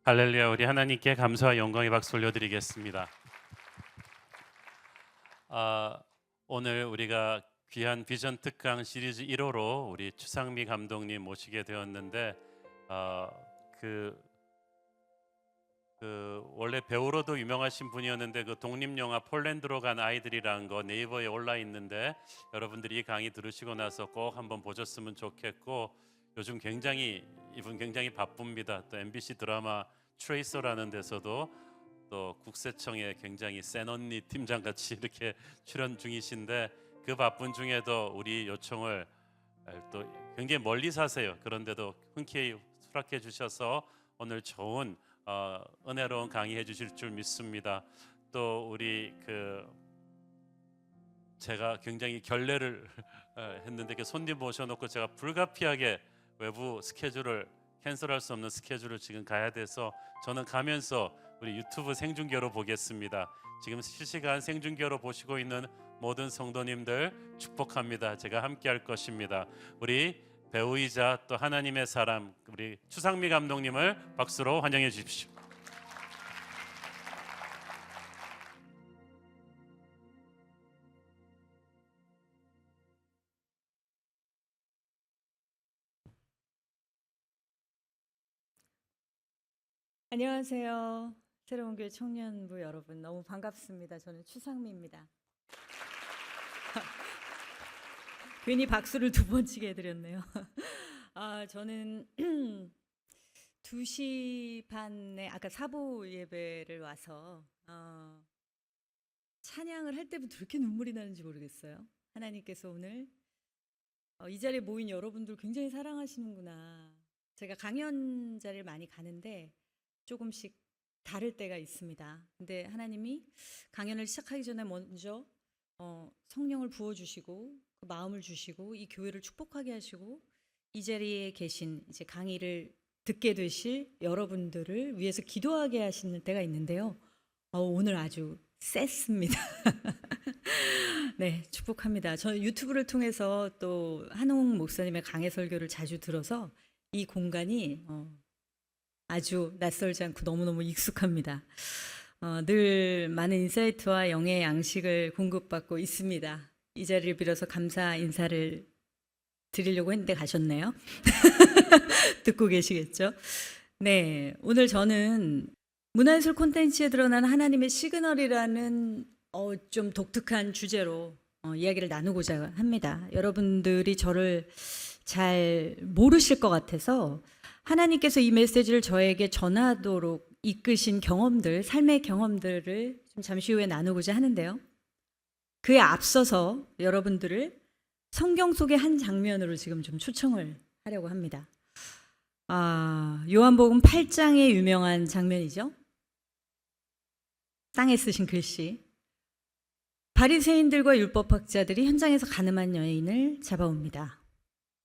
할렐루야. 우리 하나님께 감사와 영광의 박수 올려드리겠습니다. 오늘 우리가 귀한 비전 특강 시리즈 1호로 우리 추상미 감독님 모시게 되었는데 원래 배우로도 유명하신 분이었는데 그 독립영화 폴란드로 간 아이들이라는 거 네이버에 올라 있는데 여러분들이 이 강의 들으시고 나서 꼭 한번 보셨으면 좋겠고, 요즘 이분 굉장히 바쁩니다. 또 MBC 드라마 트레이서라는 데서도 또 국세청에 굉장히 센 언니 팀장 같이 이렇게 출연 중이신데, 그 바쁜 중에도 우리 요청을 또 굉장히 멀리 사세요. 그런데도 흔쾌히 수락해 주셔서 오늘 좋은 은혜로운 강의 해주실 줄 믿습니다. 또 우리 제가 굉장히 결례를 했는데 손님 모셔놓고 제가 불가피하게 외부 스케줄을 캔슬할 수 없는 스케줄을 지금 가야 돼서 저는 가면서 우리 유튜브 생중계로 보겠습니다. 지금 실시간 생중계로 보시고 있는 모든 성도님들 축복합니다. 제가 함께 할 것입니다. 우리 배우이자 또 하나님의 사람 우리 추상미 감독님을 박수로 환영해 주십시오. 안녕하세요. 새로운 교회 청년부 여러분, 너무 반갑습니다. 저는 추상미입니다. 괜히 박수를 두 번 치게 해드렸네요. 저는 2시 반에 아까 사부 예배를 와서 찬양을 할 때부터 그렇게 눈물이 나는지 모르겠어요. 하나님께서 오늘 이 자리에 모인 여러분들 굉장히 사랑하시는구나. 제가 강연 자리를 많이 가는데 조금씩 다를 때가 있습니다. 근데 하나님이 강연을 시작하기 전에 먼저 성령을 부어주시고 그 마음을 주시고 이 교회를 축복하게 하시고 이 자리에 계신 이제 강의를 듣게 되실 여러분들을 위해서 기도하게 하시는 때가 있는데요. 오늘 아주 셌습니다. 네, 축복합니다. 저는 유튜브를 통해서 또 한홍 목사님의 강해 설교를 자주 들어서 이 공간이 아주 낯설지 않고 너무너무 익숙합니다. 늘 많은 인사이트와 영의 양식을 공급받고 있습니다. 이 자리를 빌어서 감사 인사를 드리려고 했는데 가셨네요. 듣고 계시겠죠? 네, 오늘 저는 문화예술 콘텐츠에 드러난 하나님의 시그널이라는 좀 독특한 주제로 이야기를 나누고자 합니다. 여러분들이 저를 잘 모르실 것 같아서 하나님께서 이 메시지를 저에게 전하도록 이끄신 경험들, 삶의 경험들을 좀 잠시 후에 나누고자 하는데요. 그에 앞서서 여러분들을 성경 속의 한 장면으로 지금 좀 초청을 하려고 합니다. 요한복음 8장의 유명한 장면이죠. 땅에 쓰신 글씨. 바리새인들과 율법학자들이 현장에서 가늠한 여인을 잡아옵니다.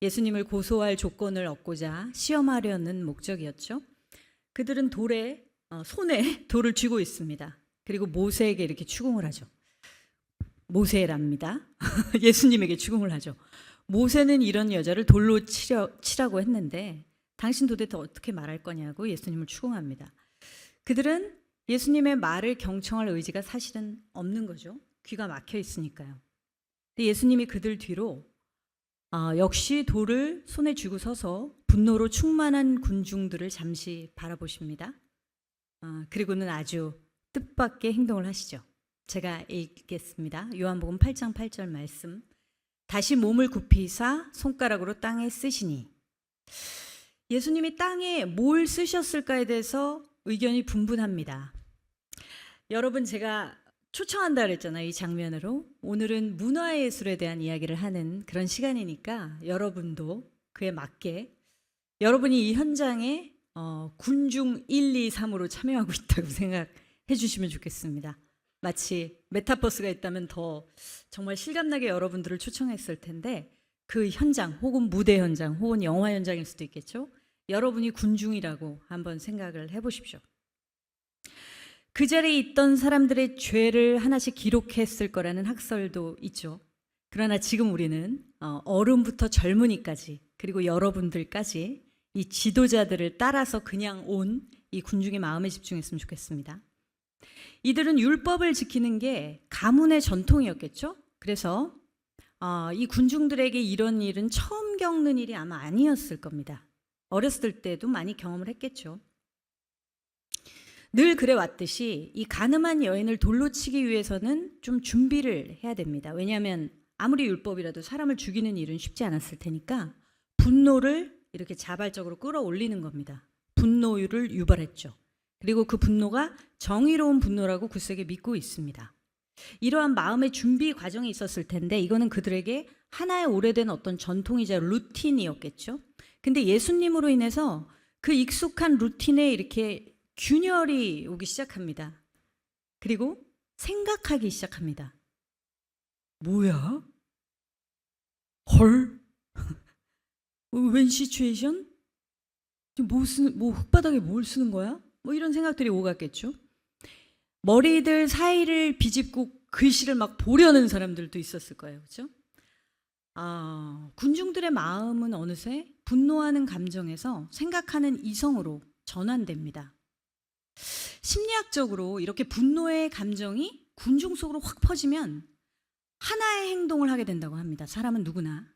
예수님을 고소할 조건을 얻고자 시험하려는 목적이었죠. 그들은 손에 돌을 쥐고 있습니다. 그리고 모세에게 이렇게 추궁을 하죠. 모세랍니다. 예수님에게 추궁을 하죠. 모세는 이런 여자를 돌로 치라고 했는데 당신 도대체 어떻게 말할 거냐고 예수님을 추궁합니다. 그들은 예수님의 말을 경청할 의지가 사실은 없는 거죠. 귀가 막혀 있으니까요. 근데 예수님이 그들 뒤로 역시 돌을 손에 쥐고 서서 분노로 충만한 군중들을 잠시 바라보십니다. 그리고는 아주 뜻밖의 행동을 하시죠. 제가 읽겠습니다. 요한복음 8장 8절 말씀. 다시 몸을 굽히사 손가락으로 땅에 쓰시니. 예수님이 땅에 뭘 쓰셨을까에 대해서 의견이 분분합니다. 여러분, 제가 초청한다 그랬잖아요. 이 장면으로. 오늘은 문화예술에 대한 이야기를 하는 그런 시간이니까 여러분도 그에 맞게 여러분이 이 현장에 군중 1, 2, 3으로 참여하고 있다고 생각해 주시면 좋겠습니다. 마치 메타버스가 있다면 더 정말 실감나게 여러분들을 초청했을 텐데 그 현장 혹은 무대 현장 혹은 영화 현장일 수도 있겠죠. 여러분이 군중이라고 한번 생각을 해보십시오. 그 자리에 있던 사람들의 죄를 하나씩 기록했을 거라는 학설도 있죠. 그러나 지금 우리는 어른부터 젊은이까지 그리고 여러분들까지 이 지도자들을 따라서 그냥 온 이 군중의 마음에 집중했으면 좋겠습니다. 이들은 율법을 지키는 게 가문의 전통이었겠죠. 그래서 이 군중들에게 이런 일은 처음 겪는 일이 아마 아니었을 겁니다. 어렸을 때도 많이 경험을 했겠죠. 늘 그래 왔듯이 이 가늠한 여인을 돌로 치기 위해서는 좀 준비를 해야 됩니다. 왜냐하면 아무리 율법이라도 사람을 죽이는 일은 쉽지 않았을 테니까 분노를 이렇게 자발적으로 끌어올리는 겁니다. 분노를 유발했죠. 그리고 그 분노가 정의로운 분노라고 굳세게 믿고 있습니다. 이러한 마음의 준비 과정이 있었을 텐데 이거는 그들에게 하나의 오래된 어떤 전통이자 루틴이었겠죠. 근데 예수님으로 인해서 그 익숙한 루틴에 이렇게 균열이 오기 시작합니다. 그리고 생각하기 시작합니다. 뭐야? 헐? 웬 시츄에이션? 뭐 흙바닥에 뭘 쓰는 거야? 뭐 이런 생각들이 오갔겠죠. 머리들 사이를 비집고 글씨를 막 보려는 사람들도 있었을 거예요. 그렇죠? 군중들의 마음은 어느새 분노하는 감정에서 생각하는 이성으로 전환됩니다. 심리학적으로 이렇게 분노의 감정이 군중 속으로 확 퍼지면 하나의 행동을 하게 된다고 합니다. 사람은 누구나.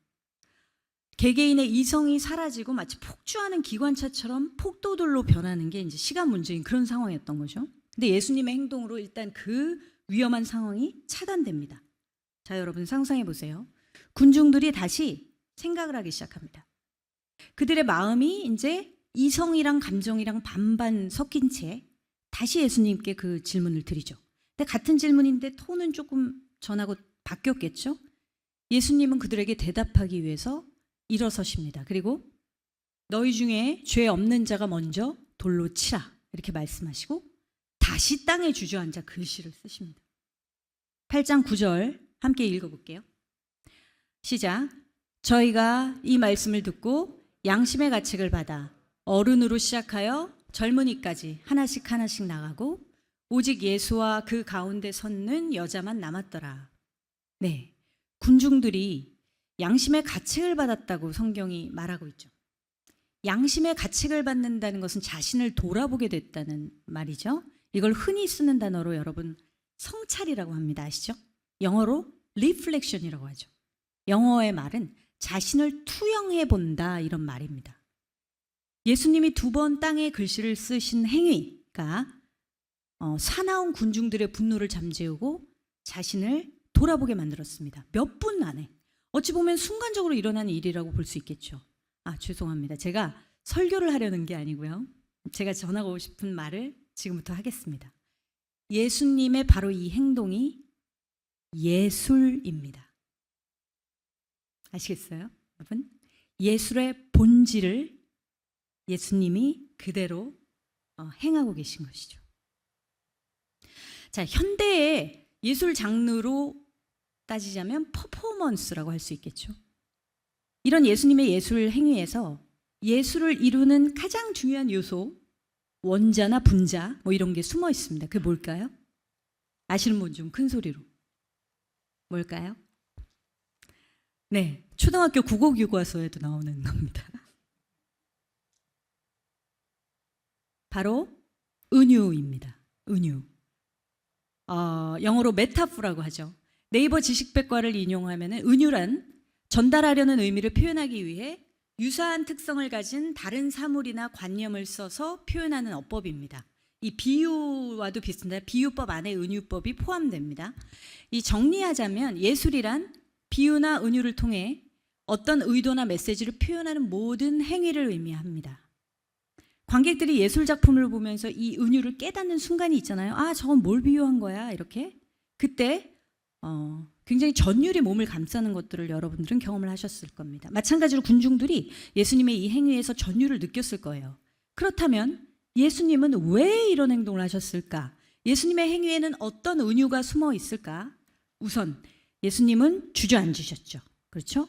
개개인의 이성이 사라지고 마치 폭주하는 기관차처럼 폭도들로 변하는 게 이제 시간 문제인 그런 상황이었던 거죠. 근데 예수님의 행동으로 일단 그 위험한 상황이 차단됩니다. 자, 여러분 상상해 보세요. 군중들이 다시 생각을 하기 시작합니다. 그들의 마음이 이제 이성이랑 감정이랑 반반 섞인 채 다시 예수님께 그 질문을 드리죠. 근데 같은 질문인데 톤은 조금 전하고 바뀌었겠죠? 예수님은 그들에게 대답하기 위해서 일어서십니다. 그리고 너희 중에 죄 없는 자가 먼저 돌로 치라 이렇게 말씀하시고 다시 땅에 주저앉아 글씨를 쓰십니다. 8장 9절 함께 읽어볼게요. 시작. 저희가 이 말씀을 듣고 양심의 가책을 받아 어른으로 시작하여 젊은이까지 하나씩 하나씩 나가고 오직 예수와 그 가운데 섰는 여자만 남았더라. 네, 군중들이 양심의 가책을 받았다고 성경이 말하고 있죠. 양심의 가책을 받는다는 것은 자신을 돌아보게 됐다는 말이죠. 이걸 흔히 쓰는 단어로 여러분 성찰이라고 합니다. 아시죠? 영어로 reflection이라고 하죠. 영어의 말은 자신을 투영해 본다 이런 말입니다. 예수님이 2번 땅에 글씨를 쓰신 행위가 사나운 군중들의 분노를 잠재우고 자신을 돌아보게 만들었습니다. 몇 분 안에. 어찌 보면 순간적으로 일어난 일이라고 볼 수 있겠죠. 죄송합니다. 제가 설교를 하려는 게 아니고요. 제가 전하고 싶은 말을 지금부터 하겠습니다. 예수님의 바로 이 행동이 예술입니다. 아시겠어요? 여러분? 예술의 본질을 예수님이 그대로 행하고 계신 것이죠. 자, 현대의 예술 장르로 따지자면 퍼포먼스라고 할 수 있겠죠. 이런 예수님의 예술 행위에서 예술을 이루는 가장 중요한 요소, 원자나 분자 뭐 이런 게 숨어 있습니다. 그게 뭘까요? 아시는 분 좀 큰 소리로. 뭘까요? 네, 초등학교 국어 교과서에도 나오는 겁니다. 바로 은유입니다. 은유. 영어로 메타포라고 하죠. 네이버 지식백과를 인용하면 은유란 전달하려는 의미를 표현하기 위해 유사한 특성을 가진 다른 사물이나 관념을 써서 표현하는 어법입니다. 이 비유와도 비슷한데 비유법 안에 은유법이 포함됩니다. 이 정리하자면 예술이란 비유나 은유를 통해 어떤 의도나 메시지를 표현하는 모든 행위를 의미합니다. 관객들이 예술 작품을 보면서 이 은유를 깨닫는 순간이 있잖아요. 저건 뭘 비유한 거야? 이렇게. 그때 굉장히 전율이 몸을 감싸는 것들을 여러분들은 경험을 하셨을 겁니다. 마찬가지로 군중들이 예수님의 이 행위에서 전율을 느꼈을 거예요. 그렇다면 예수님은 왜 이런 행동을 하셨을까? 예수님의 행위에는 어떤 은유가 숨어 있을까? 우선 예수님은 주저앉으셨죠. 그렇죠?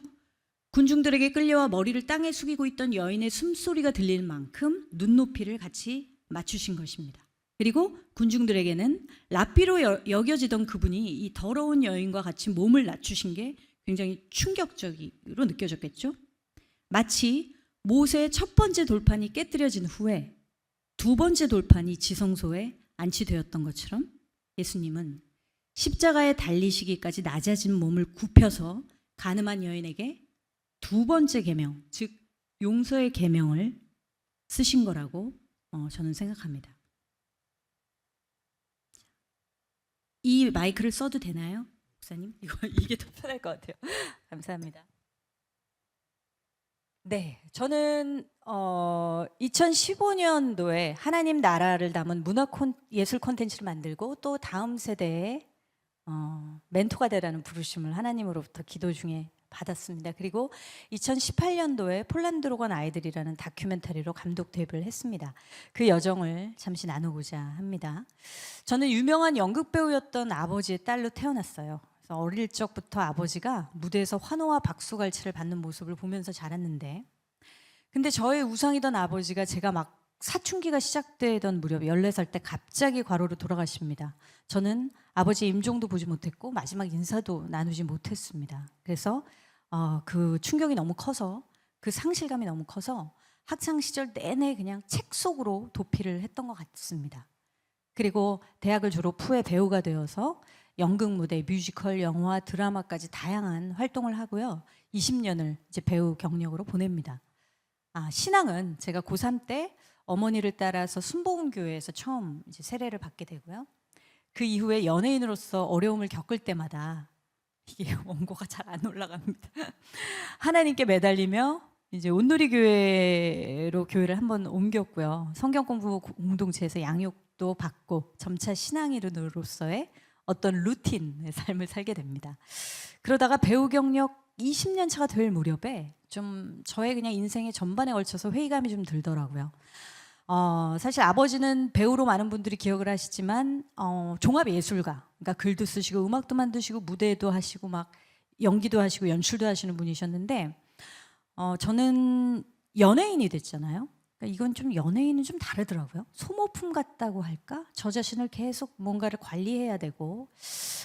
군중들에게 끌려와 머리를 땅에 숙이고 있던 여인의 숨소리가 들릴 만큼 눈높이를 같이 맞추신 것입니다. 그리고 군중들에게는 랍비로 여겨지던 그분이 이 더러운 여인과 같이 몸을 낮추신 게 굉장히 충격적으로 느껴졌겠죠. 마치 모세의 첫 번째 돌판이 깨뜨려진 후에 두 번째 돌판이 지성소에 안치되었던 것처럼 예수님은 십자가에 달리시기까지 낮아진 몸을 굽혀서 가늠한 여인에게 두 번째 계명, 즉 용서의 계명을 쓰신 거라고 저는 생각합니다. 이 마이크를 써도 되나요, 목사님? 이게 더 편할 것 같아요. 감사합니다. 네, 저는 2015년도에 하나님 나라를 담은 예술 콘텐츠를 만들고 또 다음 세대에 멘토가 되라는 부르심을 하나님으로부터 기도 중에 받았습니다. 그리고 2018년도에 폴란드로 간 아이들이라는 다큐멘터리로 감독 데뷔를 했습니다. 그 여정을 잠시 나누고자 합니다. 저는 유명한 연극 배우였던 아버지의 딸로 태어났어요. 그래서 어릴 적부터 아버지가 무대에서 환호와 박수갈채를 받는 모습을 보면서 자랐는데, 근데 저의 우상이던 아버지가 제가 막 사춘기가 시작되던 무렵 14살 때 갑자기 과로로 돌아가십니다. 저는 아버지 임종도 보지 못했고 마지막 인사도 나누지 못했습니다. 그래서 그 충격이 너무 커서, 그 상실감이 너무 커서 학창 시절 내내 그냥 책 속으로 도피를 했던 것 같습니다. 그리고 대학을 졸업 후에 배우가 되어서 연극 무대, 뮤지컬, 영화, 드라마까지 다양한 활동을 하고요. 20년을 이제 배우 경력으로 보냅니다. 신앙은 제가 고3 때 어머니를 따라서 순복음교회에서 처음 이제 세례를 받게 되고요. 그 이후에 연예인으로서 어려움을 겪을 때마다 이게 원고가 잘 안 올라갑니다. 하나님께 매달리며 이제 온누리교회로 교회를 한번 옮겼고요. 성경 공부 공동체에서 양육도 받고 점차 신앙인으로서의 어떤 루틴의 삶을 살게 됩니다. 그러다가 배우 경력 20년 차가 될 무렵에 좀 저의 그냥 인생의 전반에 걸쳐서 회의감이 좀 들더라고요. 사실 아버지는 배우로 많은 분들이 기억을 하시지만 종합예술가, 그러니까 글도 쓰시고 음악도 만드시고 무대도 하시고 막 연기도 하시고 연출도 하시는 분이셨는데 저는 연예인이 됐잖아요. 그러니까 이건 좀 연예인은 좀 다르더라고요. 소모품 같다고 할까? 저 자신을 계속 뭔가를 관리해야 되고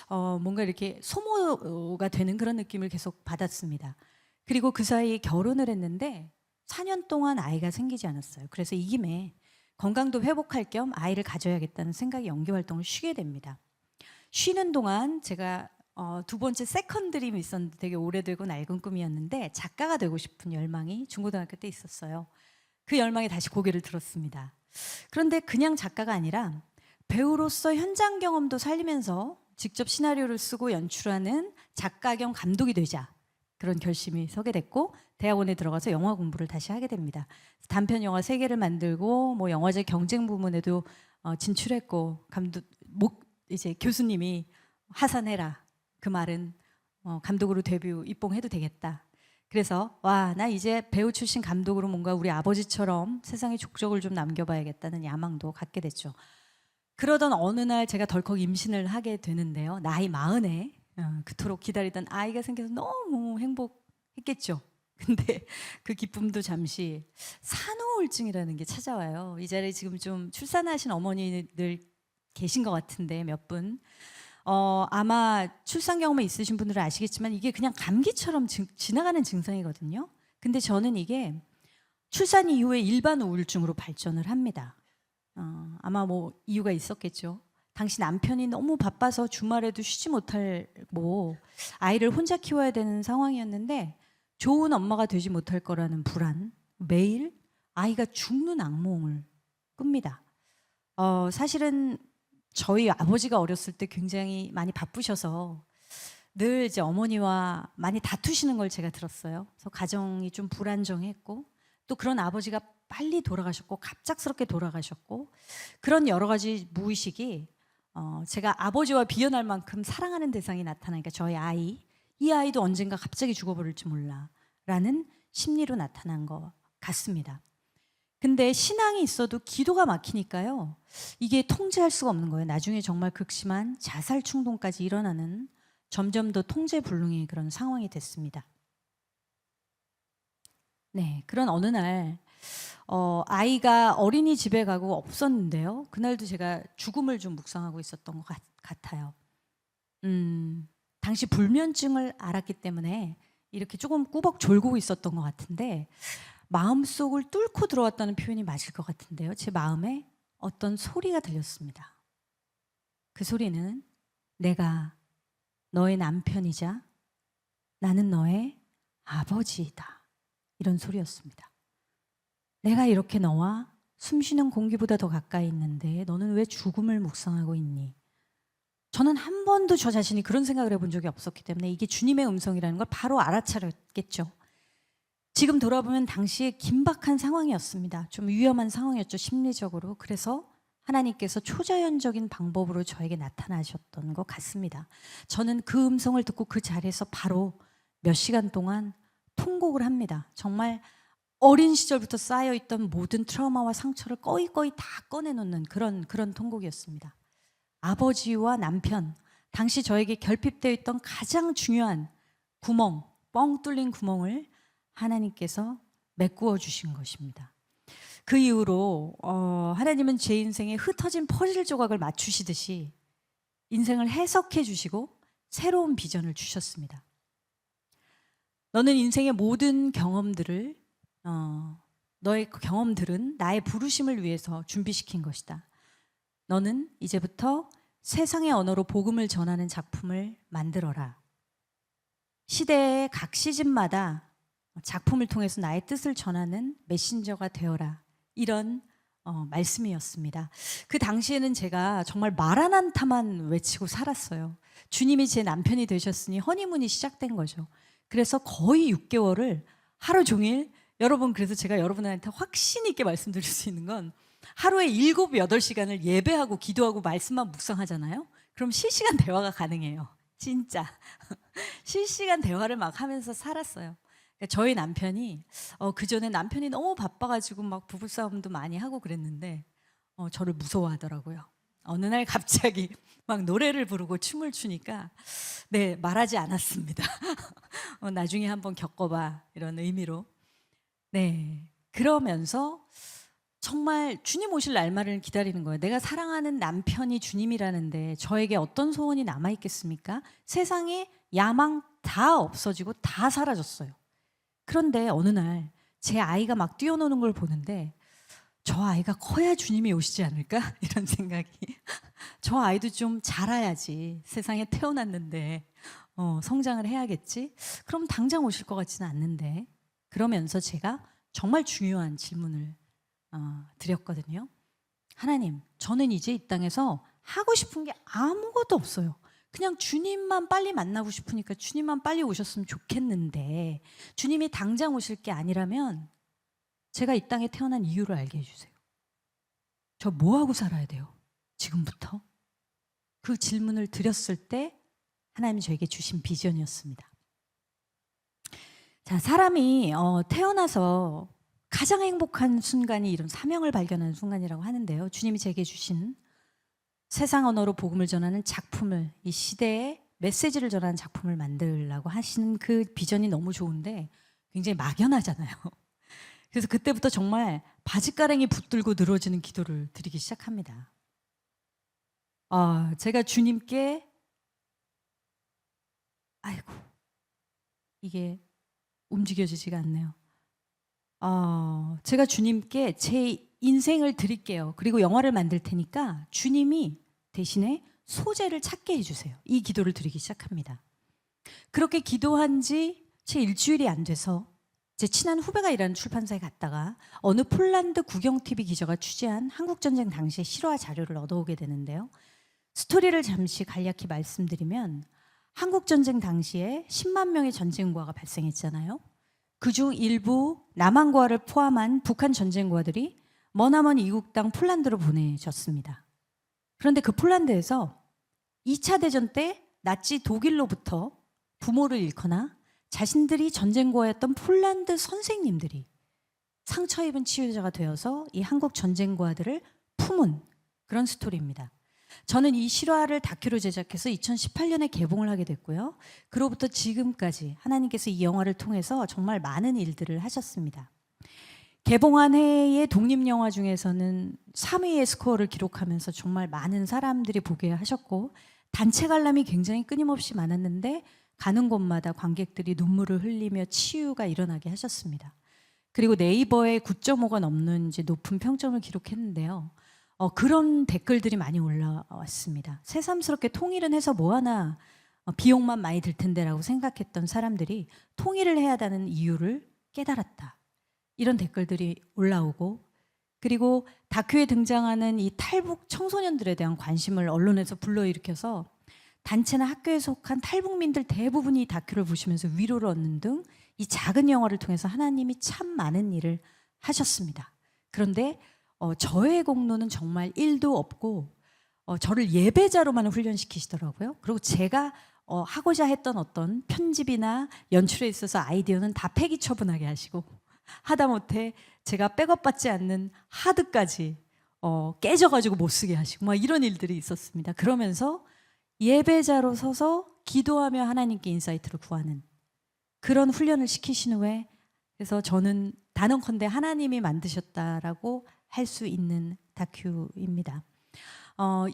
뭔가 이렇게 소모가 되는 그런 느낌을 계속 받았습니다. 그리고 그 사이에 결혼을 했는데 4년 동안 아이가 생기지 않았어요. 그래서 이 김에 건강도 회복할 겸 아이를 가져야겠다는 생각에 연기 활동을 쉬게 됩니다. 쉬는 동안 제가 두 번째 세컨 드림이 있었는데 되게 오래되고 낡은 꿈이었는데 작가가 되고 싶은 열망이 중고등학교 때 있었어요. 그 열망에 다시 고개를 들었습니다. 그런데 그냥 작가가 아니라 배우로서 현장 경험도 살리면서 직접 시나리오를 쓰고 연출하는 작가 겸 감독이 되자, 그런 결심이 서게 됐고 대학원에 들어가서 영화 공부를 다시 하게 됩니다. 단편 영화 3개를 만들고 뭐 영화제 경쟁 부문에도 진출했고 이제 교수님이 하산해라, 그 말은 감독으로 데뷔 입봉해도 되겠다. 그래서 나 이제 배우 출신 감독으로 뭔가 우리 아버지처럼 세상에 족적을 좀 남겨봐야겠다는 야망도 갖게 됐죠. 그러던 어느 날 제가 덜컥 임신을 하게 되는데요. 나이 40에 그토록 기다리던 아이가 생겨서 너무 행복했겠죠. 근데 그 기쁨도 잠시 산후우울증이라는 게 찾아와요. 이 자리에 지금 좀 출산하신 어머니들 계신 것 같은데 몇 분. 아마 출산 경험이 있으신 분들은 아시겠지만 이게 그냥 감기처럼 지나가는 증상이거든요. 근데 저는 이게 출산 이후에 일반 우울증으로 발전을 합니다. 아마 뭐 이유가 있었겠죠. 당시 남편이 너무 바빠서 주말에도 쉬지 못하고 아이를 혼자 키워야 되는 상황이었는데 좋은 엄마가 되지 못할 거라는 불안, 매일 아이가 죽는 악몽을 꿉니다. 사실은 저희 아버지가 어렸을 때 굉장히 많이 바쁘셔서 늘 이제 어머니와 많이 다투시는 걸 제가 들었어요. 그래서 가정이 좀 불안정했고 또 그런 아버지가 빨리 돌아가셨고 갑작스럽게 돌아가셨고 그런 여러 가지 무의식이 제가 아버지와 비견할 만큼 사랑하는 대상이 나타나니까 저희 아이, 이 아이도 언젠가 갑자기 죽어버릴지 몰라 라는 심리로 나타난 것 같습니다. 근데 신앙이 있어도 기도가 막히니까요. 이게 통제할 수가 없는 거예요. 나중에 정말 극심한 자살 충동까지 일어나는 점점 더 통제불능의 그런 상황이 됐습니다. 네, 그런 어느 날 아이가 어린이집에 가고 없었는데요. 그날도 제가 죽음을 좀 묵상하고 있었던 것 같아요. 당시 불면증을 앓았기 때문에 이렇게 조금 꾸벅 졸고 있었던 것 같은데 마음속을 뚫고 들어왔다는 표현이 맞을 것 같은데요. 제 마음에 어떤 소리가 들렸습니다. 그 소리는 내가 너의 남편이자 나는 너의 아버지이다. 이런 소리였습니다. 내가 이렇게 너와 숨쉬는 공기보다 더 가까이 있는데 너는 왜 죽음을 묵상하고 있니? 저는 한 번도 저 자신이 그런 생각을 해본 적이 없었기 때문에 이게 주님의 음성이라는 걸 바로 알아차렸겠죠. 지금 돌아보면 당시에 긴박한 상황이었습니다. 좀 위험한 상황이었죠, 심리적으로. 그래서 하나님께서 초자연적인 방법으로 저에게 나타나셨던 것 같습니다. 저는 그 음성을 듣고 그 자리에서 바로 몇 시간 동안 통곡을 합니다. 정말 어린 시절부터 쌓여있던 모든 트라우마와 상처를 꺼이꺼이 다 꺼내놓는 그런 통곡이었습니다. 아버지와 남편, 당시 저에게 결핍되어 있던 가장 중요한 구멍, 뻥 뚫린 구멍을 하나님께서 메꾸어 주신 것입니다. 그 이후로 하나님은 제 인생에 흩어진 퍼즐 조각을 맞추시듯이 인생을 해석해 주시고 새로운 비전을 주셨습니다. 너는 인생의 모든 경험들을 너의 경험들은 나의 부르심을 위해서 준비시킨 것이다. 너는 이제부터 세상의 언어로 복음을 전하는 작품을 만들어라. 시대의 각 시즌마다 작품을 통해서 나의 뜻을 전하는 메신저가 되어라. 이런 말씀이었습니다. 그 당시에는 제가 정말 말 안 한타만 외치고 살았어요. 주님이 제 남편이 되셨으니 허니문이 시작된 거죠. 그래서 거의 6개월을 하루 종일 여러분, 그래서 제가 여러분한테 확신 있게 말씀드릴 수 있는 건 하루에 7, 8시간을 예배하고 기도하고 말씀만 묵상하잖아요. 그럼 실시간 대화가 가능해요. 진짜 실시간 대화를 막 하면서 살았어요. 저희 남편이 그전에 남편이 너무 바빠가지고 막 부부싸움도 많이 하고 그랬는데 저를 무서워하더라고요. 어느 날 갑자기 막 노래를 부르고 춤을 추니까 네, 말하지 않았습니다. 나중에 한번 겪어봐, 이런 의미로. 네, 그러면서 정말 주님 오실 날만을 기다리는 거예요. 내가 사랑하는 남편이 주님이라는데 저에게 어떤 소원이 남아있겠습니까? 세상에 야망 다 없어지고 다 사라졌어요. 그런데 어느 날 제 아이가 막 뛰어노는 걸 보는데 저 아이가 커야 주님이 오시지 않을까? 이런 생각이. 저 아이도 좀 자라야지. 세상에 태어났는데 성장을 해야겠지? 그럼 당장 오실 것 같지는 않는데. 그러면서 제가 정말 중요한 질문을 드렸거든요. 하나님, 저는 이제 이 땅에서 하고 싶은 게 아무것도 없어요. 그냥 주님만 빨리 만나고 싶으니까 주님만 빨리 오셨으면 좋겠는데 주님이 당장 오실 게 아니라면 제가 이 땅에 태어난 이유를 알게 해주세요. 저 뭐하고 살아야 돼요? 지금부터? 그 질문을 드렸을 때 하나님이 저에게 주신 비전이었습니다. 자, 사람이 태어나서 가장 행복한 순간이 이런 사명을 발견하는 순간이라고 하는데요. 주님이 제게 주신 세상 언어로 복음을 전하는 작품을, 이 시대에 메시지를 전하는 작품을 만들라고 하시는 그 비전이 너무 좋은데 굉장히 막연하잖아요. 그래서 그때부터 정말 바짓가랑이 붙들고 늘어지는 기도를 드리기 시작합니다. 제가 주님께 아이고 이게 움직여지지가 않네요. 제가 주님께 제 인생을 드릴게요. 그리고 영화를 만들 테니까 주님이 대신에 소재를 찾게 해주세요. 이 기도를 드리기 시작합니다. 그렇게 기도한 지 채 일주일이 안 돼서 제 친한 후배가 일하는 출판사에 갔다가 어느 폴란드 국영-TV 기자가 취재한 한국전쟁 당시의 실화 자료를 얻어오게 되는데요. 스토리를 잠시 간략히 말씀드리면 한국전쟁 당시에 10만 명의 전쟁고아가 발생했잖아요. 그중 일부 남한고아를 포함한 북한 전쟁고아들이 머나먼 이국 땅 폴란드로 보내졌습니다. 그런데 그 폴란드에서 2차 대전 때 나치 독일로부터 부모를 잃거나 자신들이 전쟁고아였던 폴란드 선생님들이 상처 입은 치유자가 되어서 이 한국 전쟁고아들을 품은 그런 스토리입니다. 저는 이 실화를 다큐로 제작해서 2018년에 개봉을 하게 됐고요. 그로부터 지금까지 하나님께서 이 영화를 통해서 정말 많은 일들을 하셨습니다. 개봉한 해의 독립영화 중에서는 3위의 스코어를 기록하면서 정말 많은 사람들이 보게 하셨고 단체 관람이 굉장히 끊임없이 많았는데 가는 곳마다 관객들이 눈물을 흘리며 치유가 일어나게 하셨습니다. 그리고 네이버에 9.5가 넘는 이제 높은 평점을 기록했는데요. 그런 댓글들이 많이 올라왔습니다. 새삼스럽게 통일은 해서 뭐하나 비용만 많이 들 텐데라고 생각했던 사람들이 통일을 해야 하는 이유를 깨달았다. 이런 댓글들이 올라오고, 그리고 다큐에 등장하는 이 탈북 청소년들에 대한 관심을 언론에서 불러일으켜서 단체나 학교에 속한 탈북민들 대부분이 다큐를 보시면서 위로를 얻는 등 이 작은 영화를 통해서 하나님이 참 많은 일을 하셨습니다. 그런데 저의 공로는 정말 1도 없고 저를 예배자로만 훈련시키시더라고요. 그리고 제가 하고자 했던 어떤 편집이나 연출에 있어서 아이디어는 다 폐기 처분하게 하시고, 하다못해 제가 백업받지 않는 하드까지 깨져가지고 못 쓰게 하시고 막 이런 일들이 있었습니다. 그러면서 예배자로 서서 기도하며 하나님께 인사이트를 구하는 그런 훈련을 시키신 후에, 그래서 저는 단언컨대 하나님이 만드셨다라고 할 수 있는 다큐입니다.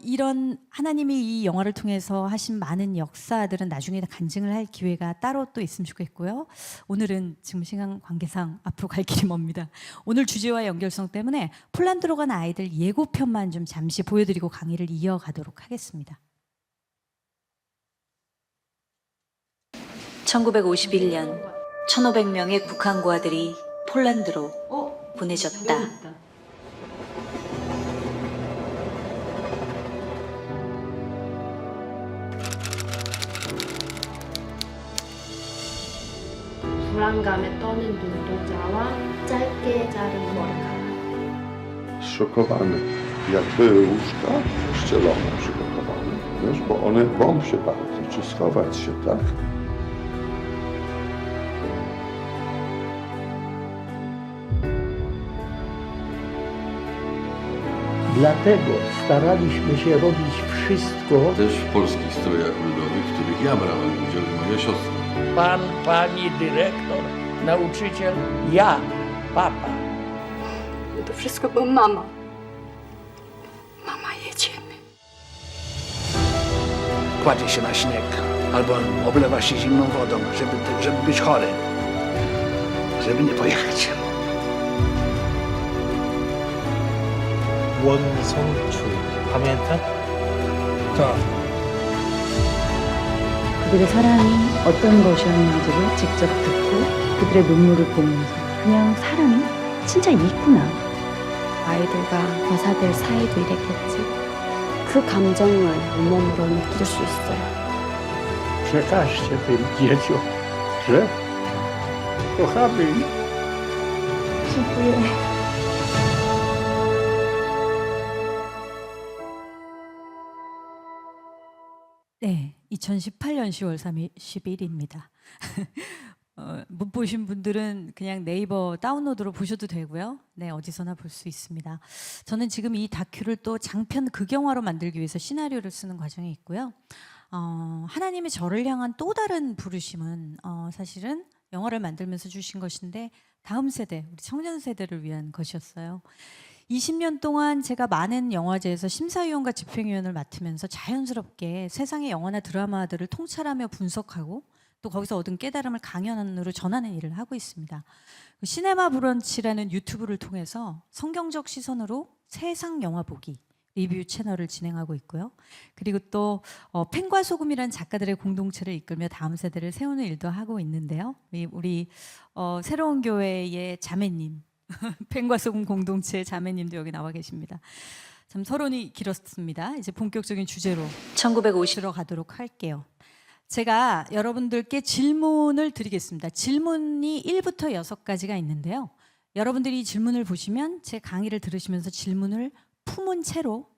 이런 하나님이 이 영화를 통해서 하신 많은 역사들은 나중에 간증을 할 기회가 따로 또 있으면 좋겠고요. 오늘은 지금 시간 관계상 앞으로 갈 길이 멉니다. 오늘 주제와 연결성 때문에 폴란드로 간 아이들 예고편만 좀 잠시 보여드리고 강의를 이어가도록 하겠습니다. 1951년 1,500명의 북한 고아들이 폴란드로 보내졌다. 불안감에 떠는 눈동자와 짧게 자른 머리카락. Szokowany. Jakby łóżka ścielone przygotowane. Wiesz, bo one boją się bardzo. Czy schować się, tak? Dlatego staraliśmy się robić wszystko. Też w polskich strojach ludowych, w których ja brałem udział i moja siostra. Pan, pani dyrektor, nauczyciel, ja, papa. To wszystko, bo mama. Mama, jedziemy. Kładzie się na śnieg albo oblewa się zimną wodą, żeby być chorym, żeby nie pojechać. 원성추 pamięta? Tak. 그들의 사랑이 어떤 것이었는지를 직접 듣고 그들의 눈물을 보면서 그냥 사람이 진짜 있구나. 아이들과 여사들 사이도 이랬겠지. 그 감정을 온몸으로 느낄 수 있어요. Przekażcie tym dzieciom, że kochamy ich. dziękuję. 네, 2018년 10월 30일입니다. 못 보신 분들은 그냥 네이버 다운로드로 보셔도 되고요. 네, 어디서나 볼 수 있습니다. 저는 지금 이 다큐를 또 장편 극영화로 만들기 위해서 시나리오를 쓰는 과정에 있고요. 하나님이 저를 향한 또 다른 부르심은 사실은 영화를 만들면서 주신 것인데 다음 세대, 우리 청년 세대를 위한 것이었어요. 20년 동안 제가 많은 영화제에서 심사위원과 집행위원을 맡으면서 자연스럽게 세상의 영화나 드라마들을 통찰하며 분석하고 또 거기서 얻은 깨달음을 강연으로 전하는 일을 하고 있습니다. 시네마 브런치라는 유튜브를 통해서 성경적 시선으로 세상 영화 보기 리뷰 채널을 진행하고 있고요. 그리고 또 펜과 소금이라는 작가들의 공동체를 이끌며 다음 세대를 세우는 일도 하고 있는데요. 우리 새로운 교회의 자매님, 펜과 소금 공동체 자매님도 여기 나와 계십니다. 참 서론이 길었습니다. 이제 본격적인 주제로 1950으로 가도록 할게요. 제가 여러분들께 질문을 드리겠습니다. 질문이 1부터 6가지가 있는데요. 여러분들이 이 질문을 보시면 제 강의를 들으시면서 질문을 품은 채로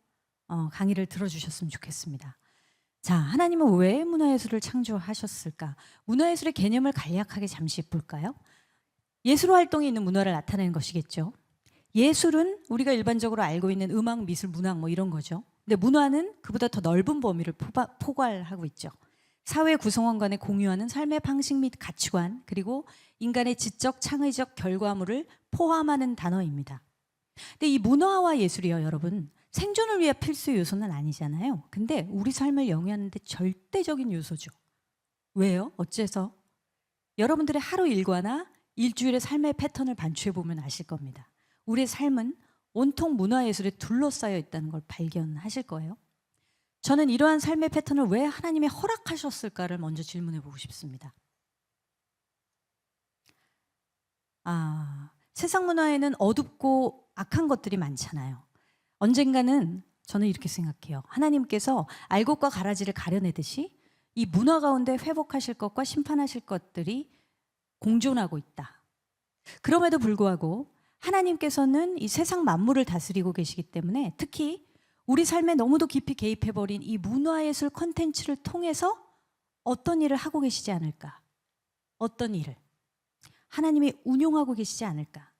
강의를 들어주셨으면 좋겠습니다. 자, 하나님은 왜 문화예술을 창조하셨을까? 문화예술의 개념을 간략하게 잠시 볼까요? 예술 활동이 있는 문화를 나타내는 것이겠죠. 예술은 우리가 일반적으로 알고 있는 음악, 미술, 문학 뭐 이런 거죠. 근데 문화는 그보다 더 넓은 범위를 포괄하고 있죠. 사회 구성원 간에 공유하는 삶의 방식 및 가치관, 그리고 인간의 지적, 창의적 결과물을 포함하는 단어입니다. 근데 이 문화와 예술이요, 여러분, 생존을 위해 필수 요소는 아니잖아요. 근데 우리 삶을 영위하는 데 절대적인 요소죠. 왜요? 어째서? 여러분들의 하루 일과나 일주일의 삶의 패턴을 반추해 보면 아실 겁니다. 우리의 삶은 온통 문화예술에 둘러싸여 있다는 걸 발견하실 거예요. 저는 이러한 삶의 패턴을 왜 하나님이 허락하셨을까를 먼저 질문해 보고 싶습니다. 세상 문화에는 어둡고 악한 것들이 많잖아요. 언젠가는 저는 이렇게 생각해요. 하나님께서 알곡과 가라지를 가려내듯이 이 문화 가운데 회복하실 것과 심판하실 것들이 공존하고 있다. 그럼에도 불구하고 하나님께서는 이 세상 만물을 다스리고 계시기 때문에 특히 우리 삶에 너무도 깊이 개입해버린 이 문화예술 콘텐츠를 통해서 어떤 일을 하고 계시지 않을까? 어떤 일을 하나님이 운용하고 계시지 않을까?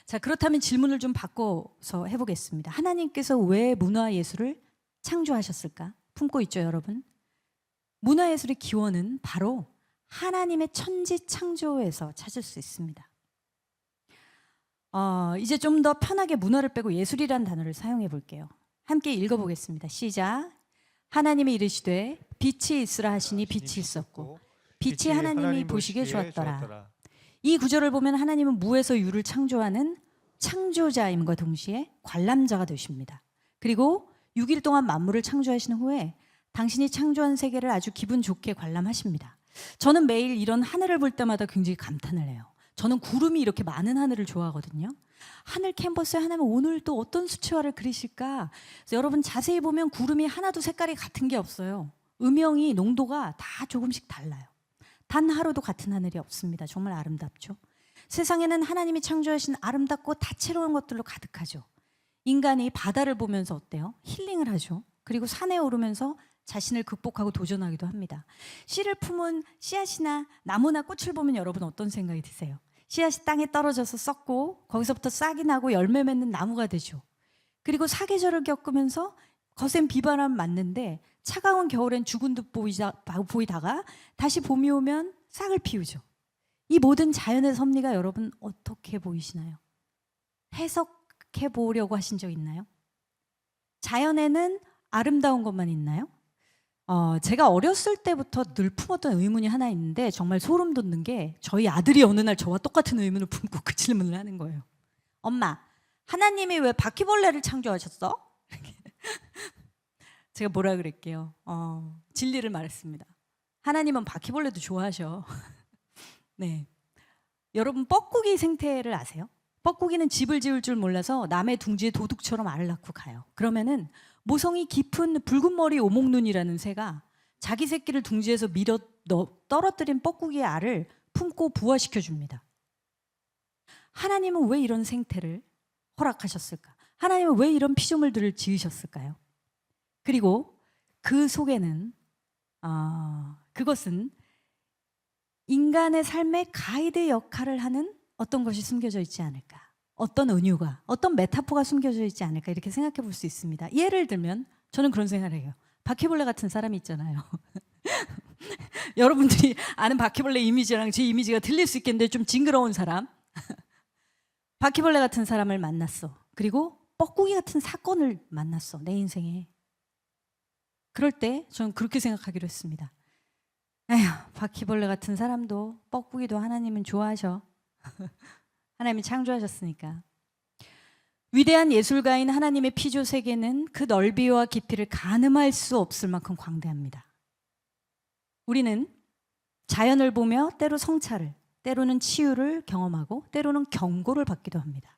자, 그렇다면 질문을 좀 바꿔서 해보겠습니다. 하나님께서 왜 문화예술을 창조하셨을까? 품고 있죠, 여러분? 문화예술의 기원은 바로 하나님의 천지 창조에서 찾을 수 있습니다. 이제 좀 더 편하게 문화를 빼고 예술이라는 단어를 사용해 볼게요. 함께 읽어보겠습니다. 시작. 하나님이 이르시되 빛이 있으라 하시니 빛이 있었고 빛이 하나님이 보시기에 좋았더라. 이 구절을 보면 하나님은 무에서 유를 창조하는 창조자임과 동시에 관람자가 되십니다. 그리고 6일 동안 만물을 창조하신 후에 당신이 창조한 세계를 아주 기분 좋게 관람하십니다. 저는 매일 이런 하늘을 볼 때마다 굉장히 감탄을 해요. 저는 구름이 이렇게 많은 하늘을 좋아하거든요. 하늘 캔버스에 하나님 오늘 또 어떤 수채화를 그리실까? 그래서 여러분 자세히 보면 구름이 하나도 색깔이 같은 게 없어요. 음영이 농도가 다 조금씩 달라요. 단 하루도 같은 하늘이 없습니다. 정말 아름답죠. 세상에는 하나님이 창조하신 아름답고 다채로운 것들로 가득하죠. 인간이 바다를 보면서 어때요? 힐링을 하죠. 그리고 산에 오르면서 자신을 극복하고 도전하기도 합니다. 씨를 품은 씨앗이나 나무나 꽃을 보면 여러분 어떤 생각이 드세요? 씨앗이 땅에 떨어져서 썩고 거기서부터 싹이 나고 열매 맺는 나무가 되죠. 그리고 사계절을 겪으면서 거센 비바람 맞는데 차가운 겨울엔 죽은 듯 보이다가 다시 봄이 오면 싹을 피우죠. 이 모든 자연의 섭리가 여러분 어떻게 보이시나요? 해석해 보려고 하신 적 있나요? 자연에는 아름다운 것만 있나요? 제가 어렸을 때부터 늘 품었던 의문이 하나 있는데 정말 소름 돋는 게 저희 아들이 어느 날 저와 똑같은 의문을 품고 그 질문을 하는 거예요. 엄마, 하나님이 왜 바퀴벌레를 창조하셨어? 제가 뭐라 그랬게요? 진리를 말했습니다. 하나님은 바퀴벌레도 좋아하셔. 네, 여러분 뻐꾸기 생태를 아세요? 뻐꾸기는 집을 지을 줄 몰라서 남의 둥지에 도둑처럼 알을 낳고 가요. 그러면은 모성이 깊은 붉은 머리 오목눈이라는 새가 자기 새끼를 둥지에서 밀어 떨어뜨린 뻐꾸기의 알을 품고 부화시켜 줍니다. 하나님은 왜 이런 생태를 허락하셨을까? 하나님은 왜 이런 피조물들을 지으셨을까요? 그리고 그 속에는 그것은 인간의 삶의 가이드 역할을 하는 어떤 것이 숨겨져 있지 않을까? 어떤 은유가, 어떤 메타포가 숨겨져 있지 않을까 이렇게 생각해 볼 수 있습니다. 예를 들면 저는 그런 생각을 해요. 바퀴벌레 같은 사람이 있잖아요. 여러분들이 아는 바퀴벌레 이미지랑 제 이미지가 틀릴 수 있겠는데 좀 징그러운 사람. 바퀴벌레 같은 사람을 만났어. 그리고 뻐꾸기 같은 사건을 만났어. 내 인생에. 그럴 때 저는 그렇게 생각하기로 했습니다. 에휴, 바퀴벌레 같은 사람도 뻐꾸기도 하나님은 좋아하셔. 하나님이 창조하셨으니까. 위대한 예술가인 하나님의 피조 세계는 그 넓이와 깊이를 가늠할 수 없을 만큼 광대합니다. 우리는 자연을 보며 때로 성찰을, 때로는 치유를 경험하고 때로는 경고를 받기도 합니다.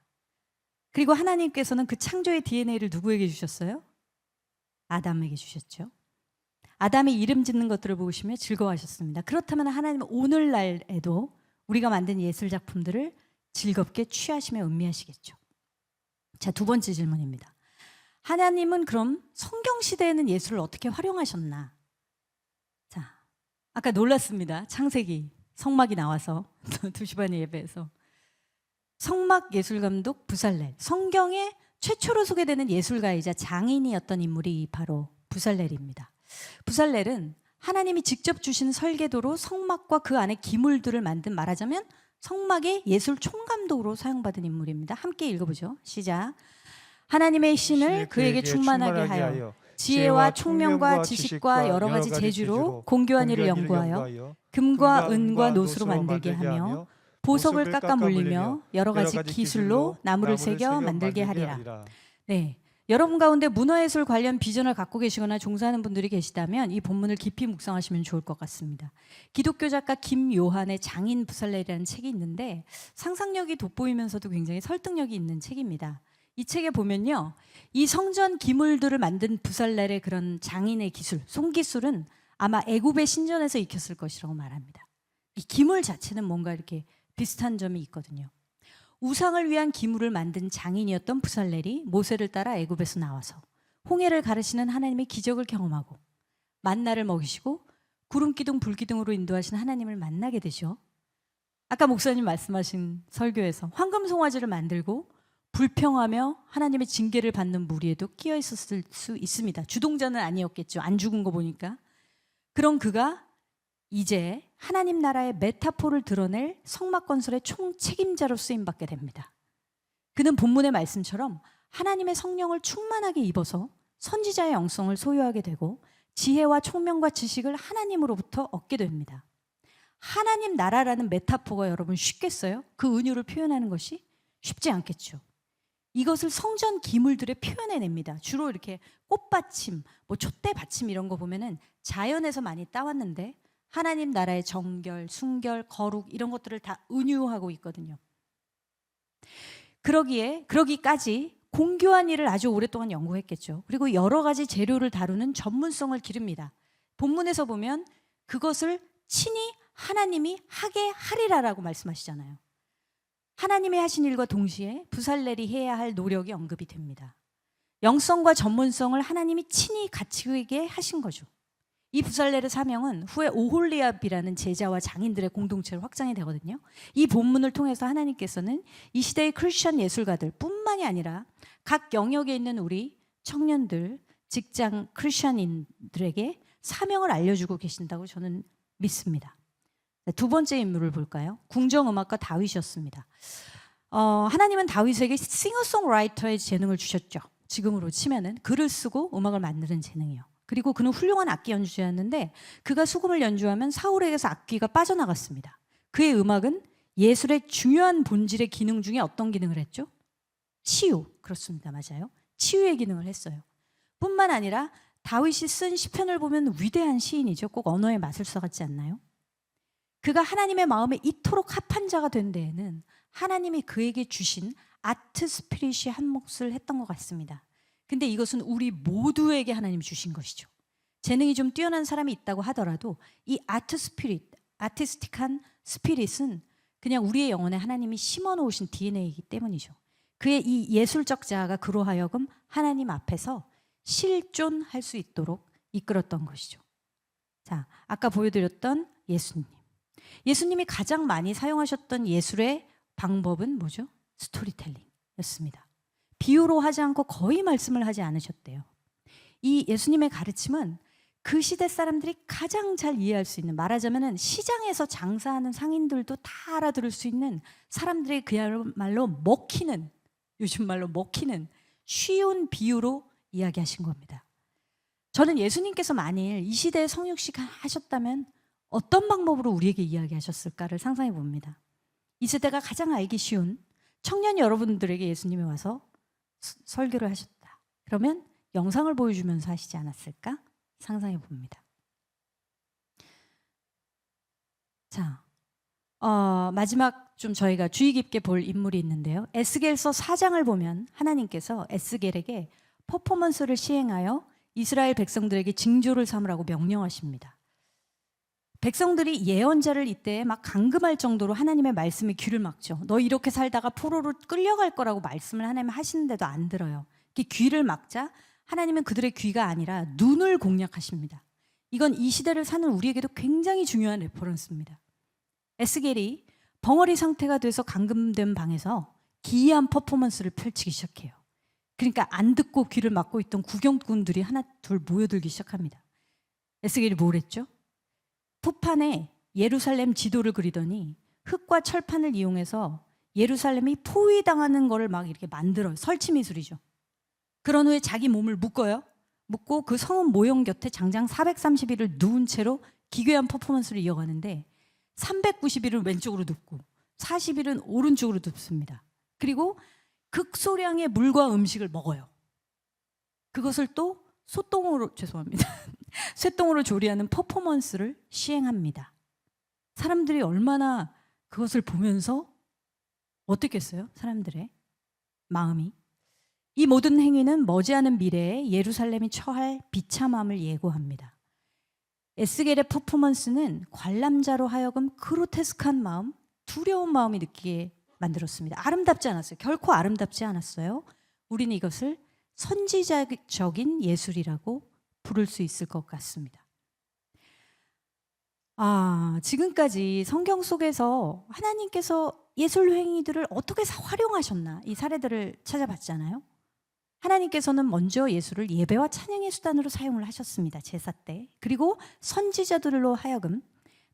그리고 하나님께서는 그 창조의 DNA를 누구에게 주셨어요? 아담에게 주셨죠. 아담이 이름 짓는 것들을 보시며 즐거워하셨습니다. 그렇다면 하나님은 오늘날에도 우리가 만든 예술 작품들을 즐겁게 취하시며 음미하시겠죠. 자, 두 번째 질문입니다. 하나님은 그럼 성경 시대에는 예술을 어떻게 활용하셨나? 자, 아까 놀랐습니다. 창세기 성막이 나와서 2시 반에 예배에서 성막 예술감독 부살렐, 성경에 최초로 소개되는 예술가이자 장인이었던 인물이 바로 부살렐입니다. 부살렐은 하나님이 직접 주신 설계도로 성막과 그 안에 기물들을 만든, 말하자면 성막의 예술 총감독으로 사용받은 인물입니다. 함께 읽어보죠. 시작. 하나님의 신을 그에게 충만하게 하여 지혜와 총명과 지식과 여러 가지 재주로 공교한 일을 연구하여 금과 은과 노수로 만들게 하며 보석을 깎아 물리며 여러 가지 기술로 나무를 새겨 만들게 하리라. 네, 여러분 가운데 문화예술 관련 비전을 갖고 계시거나 종사하는 분들이 계시다면 이 본문을 깊이 묵상하시면 좋을 것 같습니다. 기독교 작가 김요한의 장인 부살렐이라는 책이 있는데 상상력이 돋보이면서도 굉장히 설득력이 있는 책입니다. 이 책에 보면요, 이 성전 기물들을 만든 부살렐의 그런 장인의 기술, 손기술은 아마 애굽의 신전에서 익혔을 것이라고 말합니다. 이 기물 자체는 뭔가 이렇게 비슷한 점이 있거든요. 우상을 위한 기물을 만든 장인이었던 부살렐이 모세를 따라 애굽에서 나와서 홍해를 가르시는 하나님의 기적을 경험하고 만나를 먹이시고 구름 기둥 불 기둥으로 인도하신 하나님을 만나게 되죠. 아까 목사님 말씀하신 설교에서 황금 송아지를 만들고 불평하며 하나님의 징계를 받는 무리에도 끼어 있었을 수 있습니다. 주동자는 아니었겠죠. 안 죽은 거 보니까. 그런 그가 이제 하나님 나라의 메타포를 드러낼 성막 건설의 총책임자로 쓰임받게 됩니다. 그는 본문의 말씀처럼 하나님의 성령을 충만하게 입어서 선지자의 영성을 소유하게 되고 지혜와 총명과 지식을 하나님으로부터 얻게 됩니다. 하나님 나라라는 메타포가 여러분 쉽겠어요? 그 은유를 표현하는 것이 쉽지 않겠죠. 이것을 성전 기물들에 표현해냅니다. 주로 이렇게 꽃받침, 뭐 촛대 받침 이런 거 보면은 자연에서 많이 따왔는데 하나님 나라의 정결, 순결, 거룩 이런 것들을 다 은유하고 있거든요. 그러기까지 공교한 일을 아주 오랫동안 연구했겠죠. 그리고 여러 가지 재료를 다루는 전문성을 기릅니다. 본문에서 보면 그것을 친히 하나님이 하게 하리라라고 말씀하시잖아요. 하나님이 하신 일과 동시에 부살렐이 해야 할 노력이 언급이 됩니다. 영성과 전문성을 하나님이 친히 갖추게 하신 거죠. 이 부살렐의 사명은 후에 오홀리압이라는 제자와 장인들의 공동체로 확장이 되거든요. 이 본문을 통해서 하나님께서는 이 시대의 크리스천 예술가들 뿐만이 아니라 각 영역에 있는 우리 청년들, 직장 크리스천인들에게 사명을 알려주고 계신다고 저는 믿습니다. 두 번째 인물을 볼까요? 궁정음악가 다윗이었습니다. 하나님은 다윗에게 싱어송라이터의 재능을 주셨죠. 지금으로 치면은 글을 쓰고 음악을 만드는 재능이요. 그리고 그는 훌륭한 악기 연주자였는데 그가 수금을 연주하면 사울에게서 악기가 빠져나갔습니다. 그의 음악은 예술의 중요한 본질의 기능 중에 어떤 기능을 했죠? 치유. 그렇습니다. 맞아요. 치유의 기능을 했어요. 뿐만 아니라 다윗이 쓴 시편을 보면 위대한 시인이죠. 꼭 언어의 마술사 같지 않나요? 그가 하나님의 마음에 이토록 합한 자가 된 데에는 하나님이 그에게 주신 아트 스피릿이 한 몫을 했던 것 같습니다. 근데 이것은 우리 모두에게 하나님이 주신 것이죠. 재능이 좀 뛰어난 사람이 있다고 하더라도 이 아트 스피릿, 아티스틱한 스피릿은 그냥 우리의 영혼에 하나님이 심어 놓으신 DNA이기 때문이죠. 그의 이 예술적 자아가 그로 하여금 하나님 앞에서 실존할 수 있도록 이끌었던 것이죠. 자, 아까 보여드렸던 예수님. 예수님이 가장 많이 사용하셨던 예술의 방법은 뭐죠? 스토리텔링이었습니다. 비유로 하지 않고 거의 말씀을 하지 않으셨대요. 이 예수님의 가르침은 그 시대 사람들이 가장 잘 이해할 수 있는, 말하자면 시장에서 장사하는 상인들도 다 알아들을 수 있는 사람들의 그야말로 먹히는, 요즘 말로 먹히는 쉬운 비유로 이야기하신 겁니다. 저는 예수님께서 만일 이 시대에 성육식 하셨다면 어떤 방법으로 우리에게 이야기하셨을까를 상상해 봅니다. 이 세대가 가장 알기 쉬운 청년 여러분들에게 예수님이 와서 설교를 하셨다. 그러면 영상을 보여주면서 하시지 않았을까? 상상해 봅니다. 자, 마지막 좀 저희가 주의 깊게 볼 인물이 있는데요. 에스겔서 4장을 보면 하나님께서 에스겔에게 퍼포먼스를 시행하여 이스라엘 백성들에게 징조를 삼으라고 명령하십니다. 백성들이 예언자를 이때 막 감금할 정도로 하나님의 말씀에 귀를 막죠. 너 이렇게 살다가 포로로 끌려갈 거라고 말씀을 하나님 하시는데도 안 들어요. 귀를 막자 하나님은 그들의 귀가 아니라 눈을 공략하십니다. 이건 이 시대를 사는 우리에게도 굉장히 중요한 레퍼런스입니다. 에스겔이 벙어리 상태가 돼서 감금된 방에서 기이한 퍼포먼스를 펼치기 시작해요. 그러니까 안 듣고 귀를 막고 있던 구경꾼들이 하나 둘 모여들기 시작합니다. 에스겔이 뭘 했죠? 푸판에 예루살렘 지도를 그리더니 흙과 철판을 이용해서 예루살렘이 포위당하는 거를 막 이렇게 만들어요. 설치 미술이죠. 그런 후에 자기 몸을 묶어요. 묶고 그 성읍 모형 곁에 장장 430일을 누운 채로 기괴한 퍼포먼스를 이어가는데 390일은 왼쪽으로 눕고 40일은 오른쪽으로 눕습니다. 그리고 극소량의 물과 음식을 먹어요. 그것을 또 쇠똥으로 조리하는 퍼포먼스를 시행합니다. 사람들이 얼마나 그것을 보면서 어떻겠어요? 사람들의 마음이. 이 모든 행위는 머지않은 미래에 예루살렘이 처할 비참함을 예고합니다. 에스겔의 퍼포먼스는 관람자로 하여금 그로테스크한 마음, 두려운 마음이 느끼게 만들었습니다. 아름답지 않았어요. 결코 아름답지 않았어요. 우리는 이것을 선지자적인 예술이라고 부를 수 있을 것 같습니다. 지금까지 성경 속에서 하나님께서 예술 행위들을 어떻게 활용하셨나 이 사례들을 찾아봤잖아요. 하나님께서는 먼저 예술을 예배와 찬양의 수단으로 사용을 하셨습니다. 제사 때. 그리고 선지자들로 하여금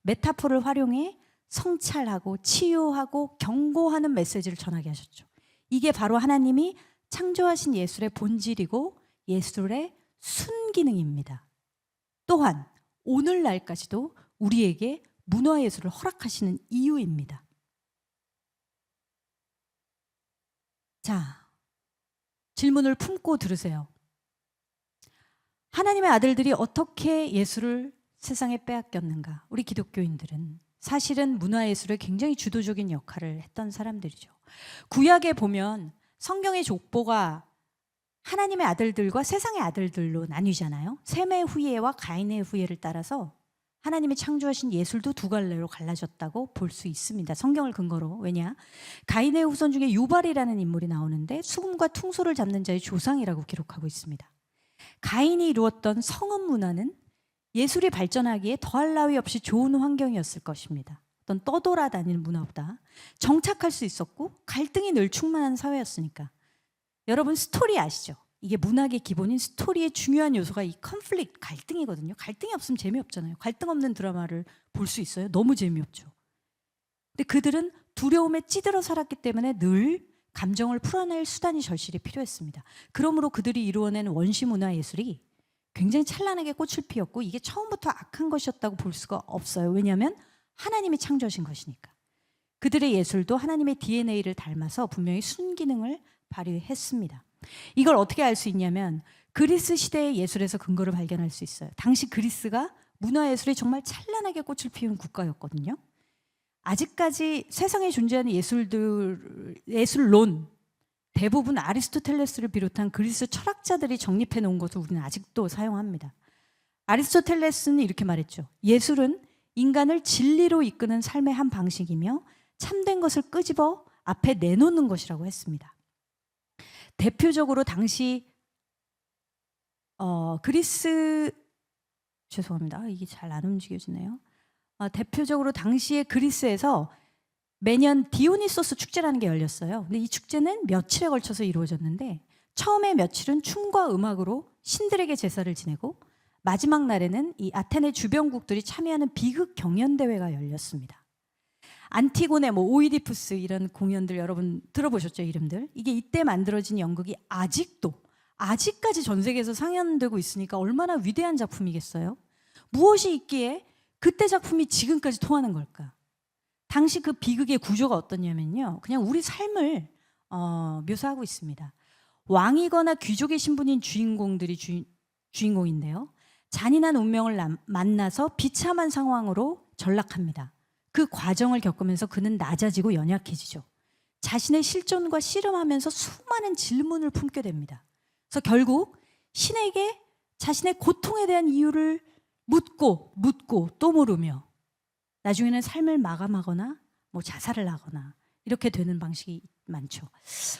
메타포를 활용해 성찰하고 치유하고 경고하는 메시지를 전하게 하셨죠. 이게 바로 하나님이 창조하신 예술의 본질이고 예술의 순기능입니다. 또한 오늘날까지도 우리에게 문화예술을 허락하시는 이유입니다. 자, 질문을 품고 들으세요. 하나님의 아들들이 어떻게 예술을 세상에 빼앗겼는가? 우리 기독교인들은 사실은 문화예술에 굉장히 주도적인 역할을 했던 사람들이죠. 구약에 보면 성경의 족보가 하나님의 아들들과 세상의 아들들로 나뉘잖아요. 셈의 후예와 가인의 후예를 따라서 하나님이 창조하신 예술도 두 갈래로 갈라졌다고 볼 수 있습니다. 성경을 근거로. 왜냐? 가인의 후손 중에 유발이라는 인물이 나오는데 수금과 퉁소를 잡는 자의 조상이라고 기록하고 있습니다. 가인이 이루었던 성읍 문화는 예술이 발전하기에 더할 나위 없이 좋은 환경이었을 것입니다. 어떤 떠돌아다니는 문화보다 정착할 수 있었고 갈등이 늘 충만한 사회였으니까. 여러분 스토리 아시죠? 이게 문학의 기본인 스토리의 중요한 요소가 이 컨플릭트, 갈등이거든요. 갈등이 없으면 재미없잖아요. 갈등 없는 드라마를 볼 수 있어요? 너무 재미없죠. 근데 그들은 두려움에 찌들어 살았기 때문에 늘 감정을 풀어낼 수단이 절실히 필요했습니다. 그러므로 그들이 이루어낸 원시 문화 예술이 굉장히 찬란하게 꽃을 피웠고 이게 처음부터 악한 것이었다고 볼 수가 없어요. 왜냐하면 하나님이 창조하신 것이니까. 그들의 예술도 하나님의 DNA를 닮아서 분명히 순기능을 발휘했습니다. 이걸 어떻게 알 수 있냐면 그리스 시대의 예술에서 근거를 발견할 수 있어요. 당시 그리스가 문화예술이 정말 찬란하게 꽃을 피운 국가였거든요. 아직까지 세상에 존재하는 예술론 대부분 아리스토텔레스를 비롯한 그리스 철학자들이 정립해 놓은 것을 우리는 아직도 사용합니다. 아리스토텔레스는 이렇게 말했죠. 예술은 인간을 진리로 이끄는 삶의 한 방식이며 참된 것을 끄집어 앞에 내놓는 것이라고 했습니다. 대표적으로 당시 죄송합니다. 이게 잘 안 움직여지네요. 대표적으로 당시에 그리스에서 매년 디오니소스 축제라는 게 열렸어요. 근데 이 축제는 며칠에 걸쳐서 이루어졌는데 처음에 며칠은 춤과 음악으로 신들에게 제사를 지내고 마지막 날에는 이 아테네 주변국들이 참여하는 비극 경연 대회가 열렸습니다. 안티고네, 오이디푸스 이런 공연들 여러분 들어보셨죠? 이름들. 이게 이때 만들어진 연극이 아직까지 전 세계에서 상연되고 있으니까 얼마나 위대한 작품이겠어요? 무엇이 있기에 그때 작품이 지금까지 통하는 걸까? 당시 그 비극의 구조가 어떠냐면요. 그냥 우리 삶을 묘사하고 있습니다. 왕이거나 귀족의 신분인 주인공들이 주인공인데요. 잔인한 운명을 만나서 비참한 상황으로 전락합니다. 그 과정을 겪으면서 그는 낮아지고 연약해지죠. 자신의 실존과 씨름하면서 수많은 질문을 품게 됩니다. 그래서 결국 신에게 자신의 고통에 대한 이유를 묻고 또 물으며 나중에는 삶을 마감하거나 자살을 하거나 이렇게 되는 방식이 많죠.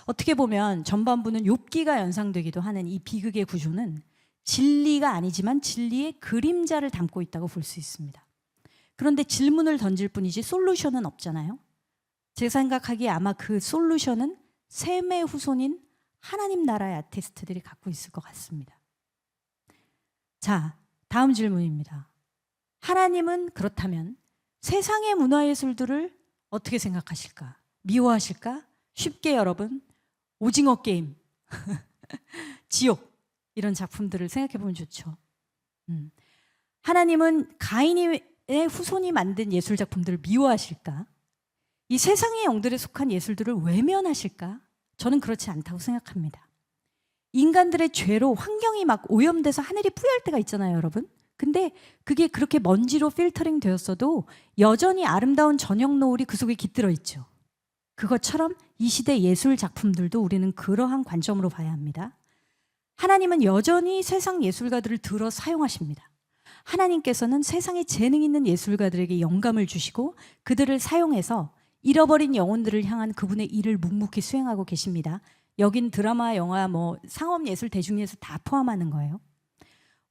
어떻게 보면 전반부는 욥기가 연상되기도 하는 이 비극의 구조는 진리가 아니지만 진리의 그림자를 담고 있다고 볼 수 있습니다. 그런데 질문을 던질 뿐이지 솔루션은 없잖아요. 제 생각하기에 아마 그 솔루션은 셈의 후손인 하나님 나라의 아티스트들이 갖고 있을 것 같습니다. 자, 다음 질문입니다. 하나님은 그렇다면 세상의 문화예술들을 어떻게 생각하실까? 미워하실까? 쉽게 여러분, 오징어 게임, 지옥 이런 작품들을 생각해 보면 좋죠. 하나님은 가인의 후손이 만든 예술 작품들을 미워하실까? 이 세상의 영들에 속한 예술들을 외면하실까? 저는 그렇지 않다고 생각합니다. 인간들의 죄로 환경이 막 오염돼서 하늘이 뿌연 때가 있잖아요, 여러분. 근데 그게 그렇게 먼지로 필터링 되었어도 여전히 아름다운 저녁 노을이 그 속에 깃들어 있죠. 그것처럼 이 시대 예술 작품들도 우리는 그러한 관점으로 봐야 합니다. 하나님은 여전히 세상 예술가들을 들어 사용하십니다. 하나님께서는 세상에 재능 있는 예술가들에게 영감을 주시고 그들을 사용해서 잃어버린 영혼들을 향한 그분의 일을 묵묵히 수행하고 계십니다. 여긴 드라마, 영화, 상업예술, 대중예술 다 포함하는 거예요.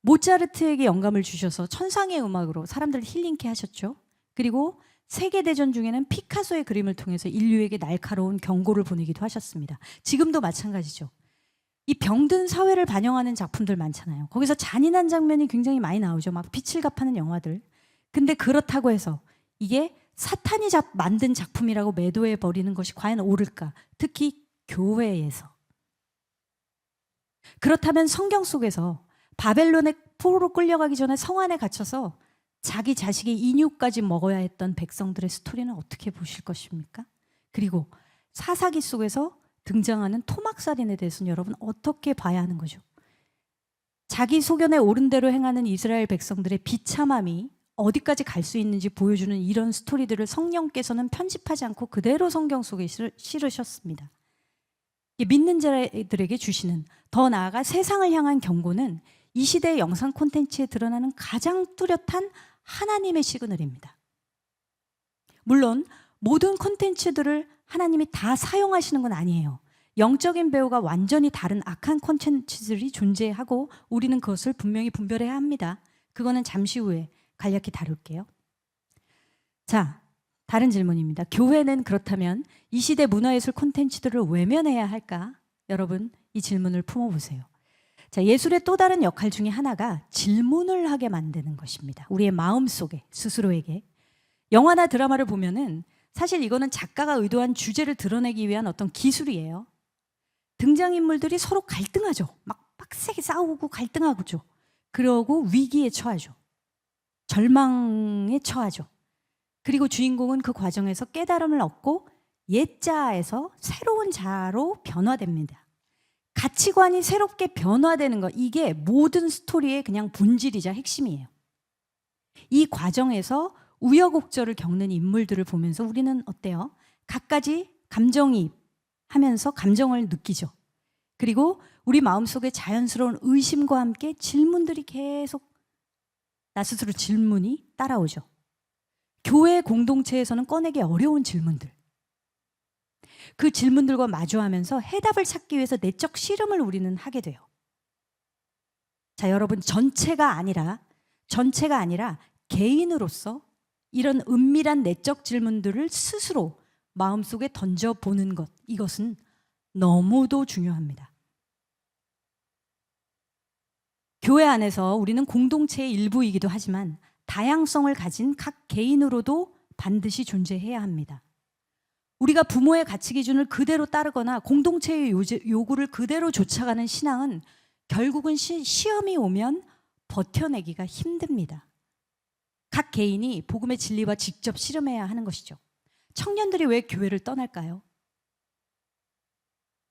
모차르트에게 영감을 주셔서 천상의 음악으로 사람들을 힐링케 하셨죠. 그리고 세계대전 중에는 피카소의 그림을 통해서 인류에게 날카로운 경고를 보내기도 하셨습니다. 지금도 마찬가지죠. 이 병든 사회를 반영하는 작품들 많잖아요. 거기서 잔인한 장면이 굉장히 많이 나오죠. 막 피칠갑하는 영화들. 근데 그렇다고 해서 이게 사탄이 만든 작품이라고 매도해 버리는 것이 과연 옳을까? 특히 교회에서. 그렇다면 성경 속에서 바벨론의 포로로 끌려가기 전에 성 안에 갇혀서 자기 자식의 인육까지 먹어야 했던 백성들의 스토리는 어떻게 보실 것입니까? 그리고 사사기 속에서 등장하는 토막살인에 대해서는 여러분 어떻게 봐야 하는 거죠? 자기 소견에 옳은 대로 행하는 이스라엘 백성들의 비참함이 어디까지 갈 수 있는지 보여주는 이런 스토리들을 성령께서는 편집하지 않고 그대로 성경 속에 실으셨습니다. 믿는 자들에게 주시는, 더 나아가 세상을 향한 경고는 이 시대의 영상 콘텐츠에 드러나는 가장 뚜렷한 하나님의 시그널입니다. 물론 모든 콘텐츠들을 하나님이 다 사용하시는 건 아니에요. 영적인 배우가 완전히 다른 악한 콘텐츠들이 존재하고 우리는 그것을 분명히 분별해야 합니다. 그거는 잠시 후에 간략히 다룰게요. 자, 다른 질문입니다. 교회는 그렇다면 이 시대 문화예술 콘텐츠들을 외면해야 할까? 여러분, 이 질문을 품어보세요. 자, 예술의 또 다른 역할 중에 하나가 질문을 하게 만드는 것입니다. 우리의 마음속에, 스스로에게. 영화나 드라마를 보면은 사실 이거는 작가가 의도한 주제를 드러내기 위한 어떤 기술이에요. 등장인물들이 서로 갈등하죠. 막 빡세게 싸우고 갈등하죠. 그러고 위기에 처하죠. 절망에 처하죠. 그리고 주인공은 그 과정에서 깨달음을 얻고 옛자에서 새로운 자로 변화됩니다. 가치관이 새롭게 변화되는 것, 이게 모든 스토리의 그냥 본질이자 핵심이에요. 이 과정에서 우여곡절을 겪는 인물들을 보면서 우리는 어때요? 갖가지 감정이입하면서 감정을 느끼죠. 그리고 우리 마음속에 자연스러운 의심과 함께 질문들이 계속 나 스스로 질문이 따라오죠. 교회 공동체에서는 꺼내기 어려운 질문들. 그 질문들과 마주하면서 해답을 찾기 위해서 내적 씨름을 우리는 하게 돼요. 자, 여러분, 전체가 아니라 개인으로서 이런 은밀한 내적 질문들을 스스로 마음속에 던져보는 것, 이것은 너무도 중요합니다. 교회 안에서 우리는 공동체의 일부이기도 하지만 다양성을 가진 각 개인으로도 반드시 존재해야 합니다. 우리가 부모의 가치 기준을 그대로 따르거나 공동체의 요구를 그대로 쫓아가는 신앙은 결국은 시험이 오면 버텨내기가 힘듭니다. 각 개인이 복음의 진리와 직접 씨름해야 하는 것이죠. 청년들이 왜 교회를 떠날까요?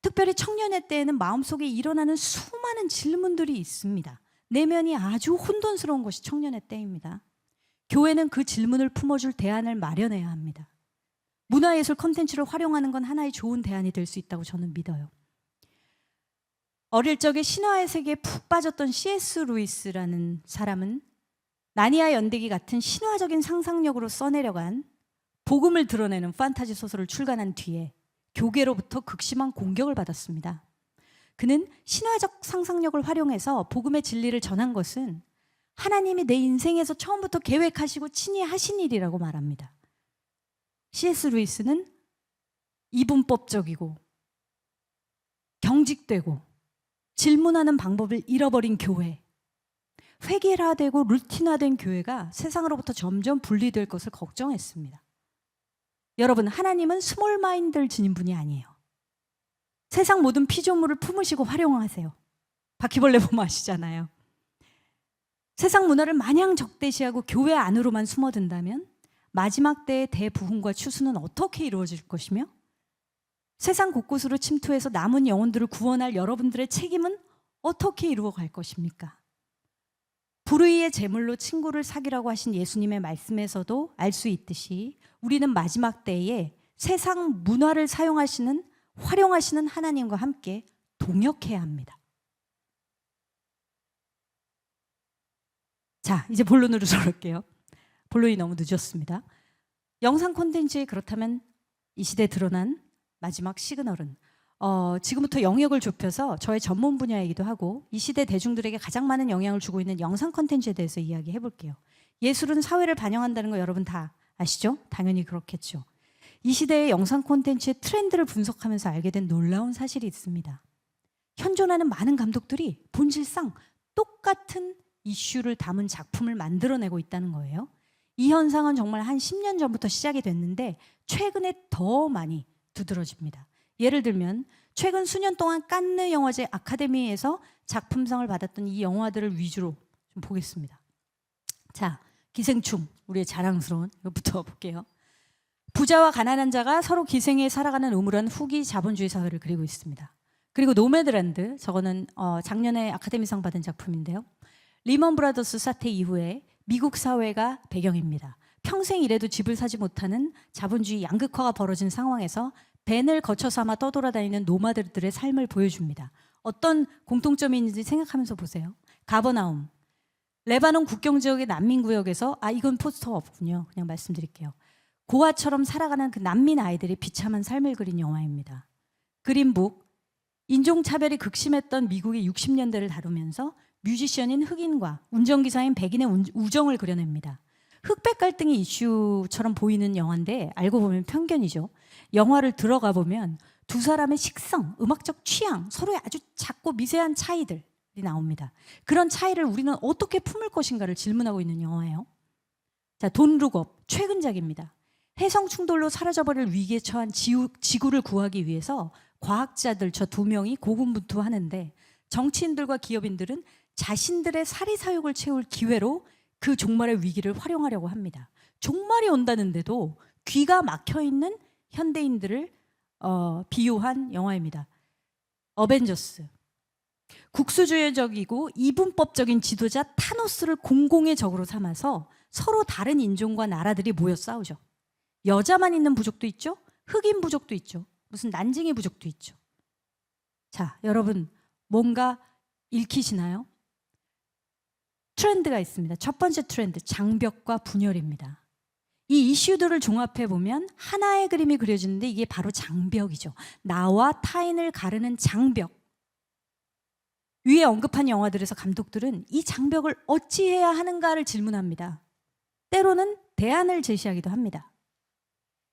특별히 청년의 때에는 마음속에 일어나는 수많은 질문들이 있습니다. 내면이 아주 혼돈스러운 것이 청년의 때입니다. 교회는 그 질문을 품어줄 대안을 마련해야 합니다. 문화예술 콘텐츠를 활용하는 건 하나의 좋은 대안이 될 수 있다고 저는 믿어요. 어릴 적에 신화의 세계에 푹 빠졌던 C.S. 루이스라는 사람은 나니아 연대기 같은 신화적인 상상력으로 써내려간 복음을 드러내는 판타지 소설을 출간한 뒤에 교계로부터 극심한 공격을 받았습니다. 그는 신화적 상상력을 활용해서 복음의 진리를 전한 것은 하나님이 내 인생에서 처음부터 계획하시고 친히 하신 일이라고 말합니다. C.S. 루이스는 이분법적이고 경직되고 질문하는 방법을 잃어버린 교회, 획일화되고 루틴화된 교회가 세상으로부터 점점 분리될 것을 걱정했습니다. 여러분, 하나님은 스몰 마인드를 지닌 분이 아니에요. 세상 모든 피조물을 품으시고 활용하세요. 바퀴벌레 보면 아시잖아요. 세상 문화를 마냥 적대시하고 교회 안으로만 숨어든다면 마지막 때의 대부흥과 추수는 어떻게 이루어질 것이며 세상 곳곳으로 침투해서 남은 영혼들을 구원할 여러분들의 책임은 어떻게 이루어갈 것입니까? 불의의 제물로 친구를 사귀라고 하신 예수님의 말씀에서도 알 수 있듯이 우리는 마지막 때에 세상 문화를 활용하시는 하나님과 함께 동역해야 합니다. 자, 이제 본론으로 들어올게요. 본론이 너무 늦었습니다. 영상 콘텐츠에 그렇다면 이 시대에 드러난 마지막 시그널은 지금부터 영역을 좁혀서 저의 전문 분야이기도 하고 이 시대 대중들에게 가장 많은 영향을 주고 있는 영상 콘텐츠에 대해서 이야기해 볼게요. 예술은 사회를 반영한다는 거 여러분 다 아시죠? 당연히 그렇겠죠. 이 시대의 영상 콘텐츠의 트렌드를 분석하면서 알게 된 놀라운 사실이 있습니다. 현존하는 많은 감독들이 본질상 똑같은 이슈를 담은 작품을 만들어내고 있다는 거예요. 이 현상은 정말 한 10년 전부터 시작이 됐는데 최근에 더 많이 두드러집니다. 예를 들면 최근 수년 동안 칸느 영화제 아카데미에서 작품상을 받았던 이 영화들을 위주로 좀 보겠습니다. 자, 기생충, 우리의 자랑스러운 이것부터 볼게요. 부자와 가난한 자가 서로 기생해 살아가는 음울한 후기 자본주의 사회를 그리고 있습니다. 그리고 노매드랜드, 저거는 작년에 아카데미상 받은 작품인데요. 리먼 브라더스 사태 이후에 미국 사회가 배경입니다. 평생 일해도 집을 사지 못하는 자본주의 양극화가 벌어진 상황에서 밴을 거쳐 삼아 떠돌아다니는 노마드들의 삶을 보여줍니다. 어떤 공통점이 있는지 생각하면서 보세요. 가버나움, 레바논 국경 지역의 난민구역에서 이건 포스터가 없군요. 그냥 말씀드릴게요. 고아처럼 살아가는 그 난민 아이들의 비참한 삶을 그린 영화입니다. 그린북, 인종차별이 극심했던 미국의 60년대를 다루면서 뮤지션인 흑인과 운전기사인 백인의 우정을 그려냅니다. 흑백 갈등의 이슈처럼 보이는 영화인데 알고 보면 편견이죠. 영화를 들어가 보면 두 사람의 식성, 음악적 취향, 서로의 아주 작고 미세한 차이들이 나옵니다. 그런 차이를 우리는 어떻게 품을 것인가를 질문하고 있는 영화예요. 자, 돈 룩업, 최근작입니다. 해성 충돌로 사라져버릴 위기에 처한 지구를 구하기 위해서 과학자들 저 2명이 고군분투하는데 정치인들과 기업인들은 자신들의 사리사욕을 채울 기회로 그 종말의 위기를 활용하려고 합니다. 종말이 온다는데도 귀가 막혀있는 현대인들을 비유한 영화입니다. 어벤져스. 국수주의적이고 이분법적인 지도자 타노스를 공공의 적으로 삼아서 서로 다른 인종과 나라들이 모여 싸우죠. 여자만 있는 부족도 있죠. 흑인 부족도 있죠. 무슨 난징이 부족도 있죠. 자, 여러분 뭔가 읽히시나요? 트렌드가 있습니다. 첫 번째 트렌드, 장벽과 분열입니다. 이 이슈들을 종합해 보면 하나의 그림이 그려지는데 이게 바로 장벽이죠. 나와 타인을 가르는 장벽. 위에 언급한 영화들에서 감독들은 이 장벽을 어찌해야 하는가를 질문합니다. 때로는 대안을 제시하기도 합니다.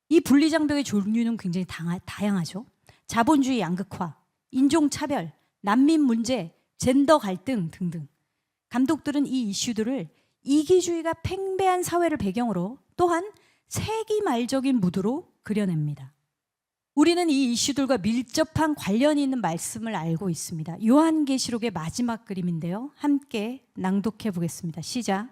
이 분리장벽의 종류는 굉장히 다양하죠. 자본주의 양극화, 인종차별, 난민 문제, 젠더 갈등 등등. 감독들은 이 이슈들을 이기주의가 팽배한 사회를 배경으로 또한 세기말적인 무드로 그려냅니다. 우리는 이 이슈들과 밀접한 관련이 있는 말씀을 알고 있습니다. 요한계시록의 마지막 그림인데요. 함께 낭독해 보겠습니다. 시작.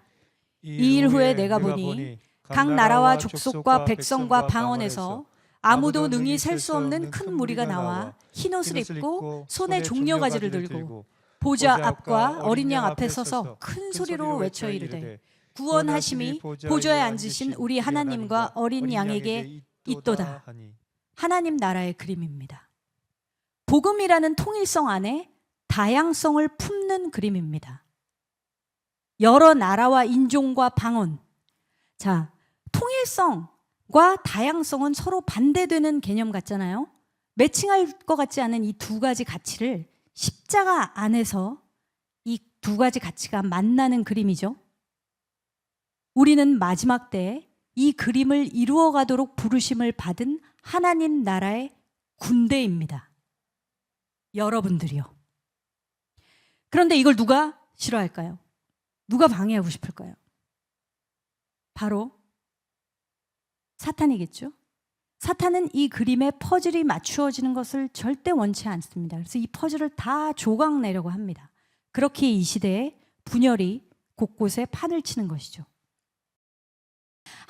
이 일 후에 내가 보니 각 나라와 족속과 백성과 방언에서 아무도 능히 셀 수 없는 큰 무리가 나와 흰옷을 입고 손에 종려가지를 들고 보좌 앞과 어린 양 앞에 서서 큰 소리로 외쳐 이르되 구원하심이 보좌에 앉으신 우리 하나님과 어린 양에게 있도다. 하나님 나라의 그림입니다. 복음이라는 통일성 안에 다양성을 품는 그림입니다. 여러 나라와 인종과 방언. 자, 통일성과 다양성은 서로 반대되는 개념 같잖아요. 매칭할 것 같지 않은 이 두 가지 가치를 십자가 안에서 이 두 가지 가치가 만나는 그림이죠. 우리는 마지막 때에 이 그림을 이루어가도록 부르심을 받은 하나님 나라의 군대입니다. 여러분들이요. 그런데 이걸 누가 싫어할까요? 누가 방해하고 싶을까요? 바로 사탄이겠죠. 사탄은 이 그림에 퍼즐이 맞추어지는 것을 절대 원치 않습니다. 그래서 이 퍼즐을 다 조각 내려고 합니다. 그렇게 이 시대에 분열이 곳곳에 판을 치는 것이죠.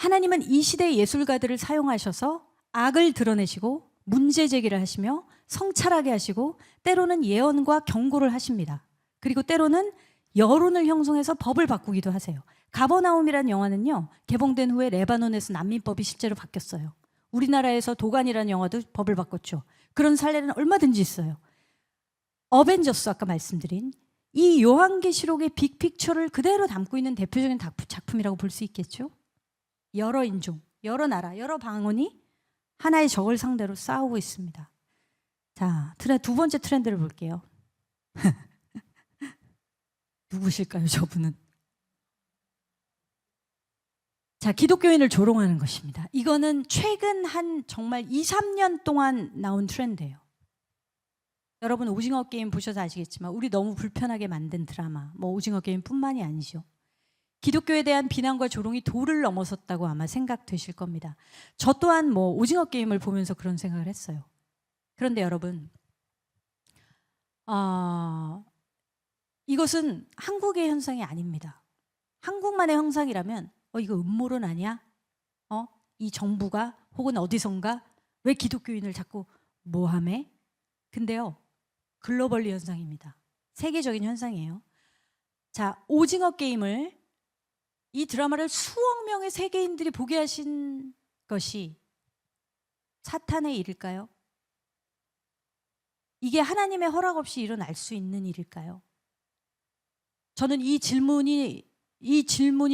하나님은 이 시대의 예술가들을 사용하셔서 악을 드러내시고 문제 제기를 하시며 성찰하게 하시고 때로는 예언과 경고를 하십니다. 그리고 때로는 여론을 형성해서 법을 바꾸기도 하세요. 가버나움이라는 영화는요, 개봉된 후에 레바논에서 난민법이 실제로 바뀌었어요. 우리나라에서 도간이라는 영화도 법을 바꿨죠. 그런 사례는 얼마든지 있어요. 어벤져스 아까 말씀드린 이 요한계시록의 빅픽처를 그대로 담고 있는 대표적인 작품이라고 볼 수 있겠죠. 여러 인종, 여러 나라, 여러 방언이 하나의 적을 상대로 싸우고 있습니다. 자, 두 번째 트렌드를 볼게요. 누구실까요, 저분은? 자, 기독교인을 조롱하는 것입니다. 이거는 최근 한 정말 2, 3년 동안 나온 트렌드예요. 여러분 오징어 게임 보셔서 아시겠지만 우리 너무 불편하게 만든 드라마, 뭐 오징어 게임뿐만이 아니죠. 기독교에 대한 비난과 조롱이 도를 넘어섰다고 아마 생각되실 겁니다. 저 또한 뭐 오징어 게임을 보면서 그런 생각을 했어요. 그런데 여러분, 이것은 한국의 현상이 아닙니다. 한국만의 현상이라면 이거 음모론 아니야? 이 정부가 혹은 어디선가 왜 기독교인을 자꾸 모함해? 근데요, 글로벌리 현상입니다. 세계적인 현상이에요. 자, 오징어 게임을, 이 드라마를 수억 명의 세계인들이 보게 하신 것이 사탄의 일일까요? 이게 하나님의 허락 없이 일어날 수 있는 일일까요? 저는 이 질문이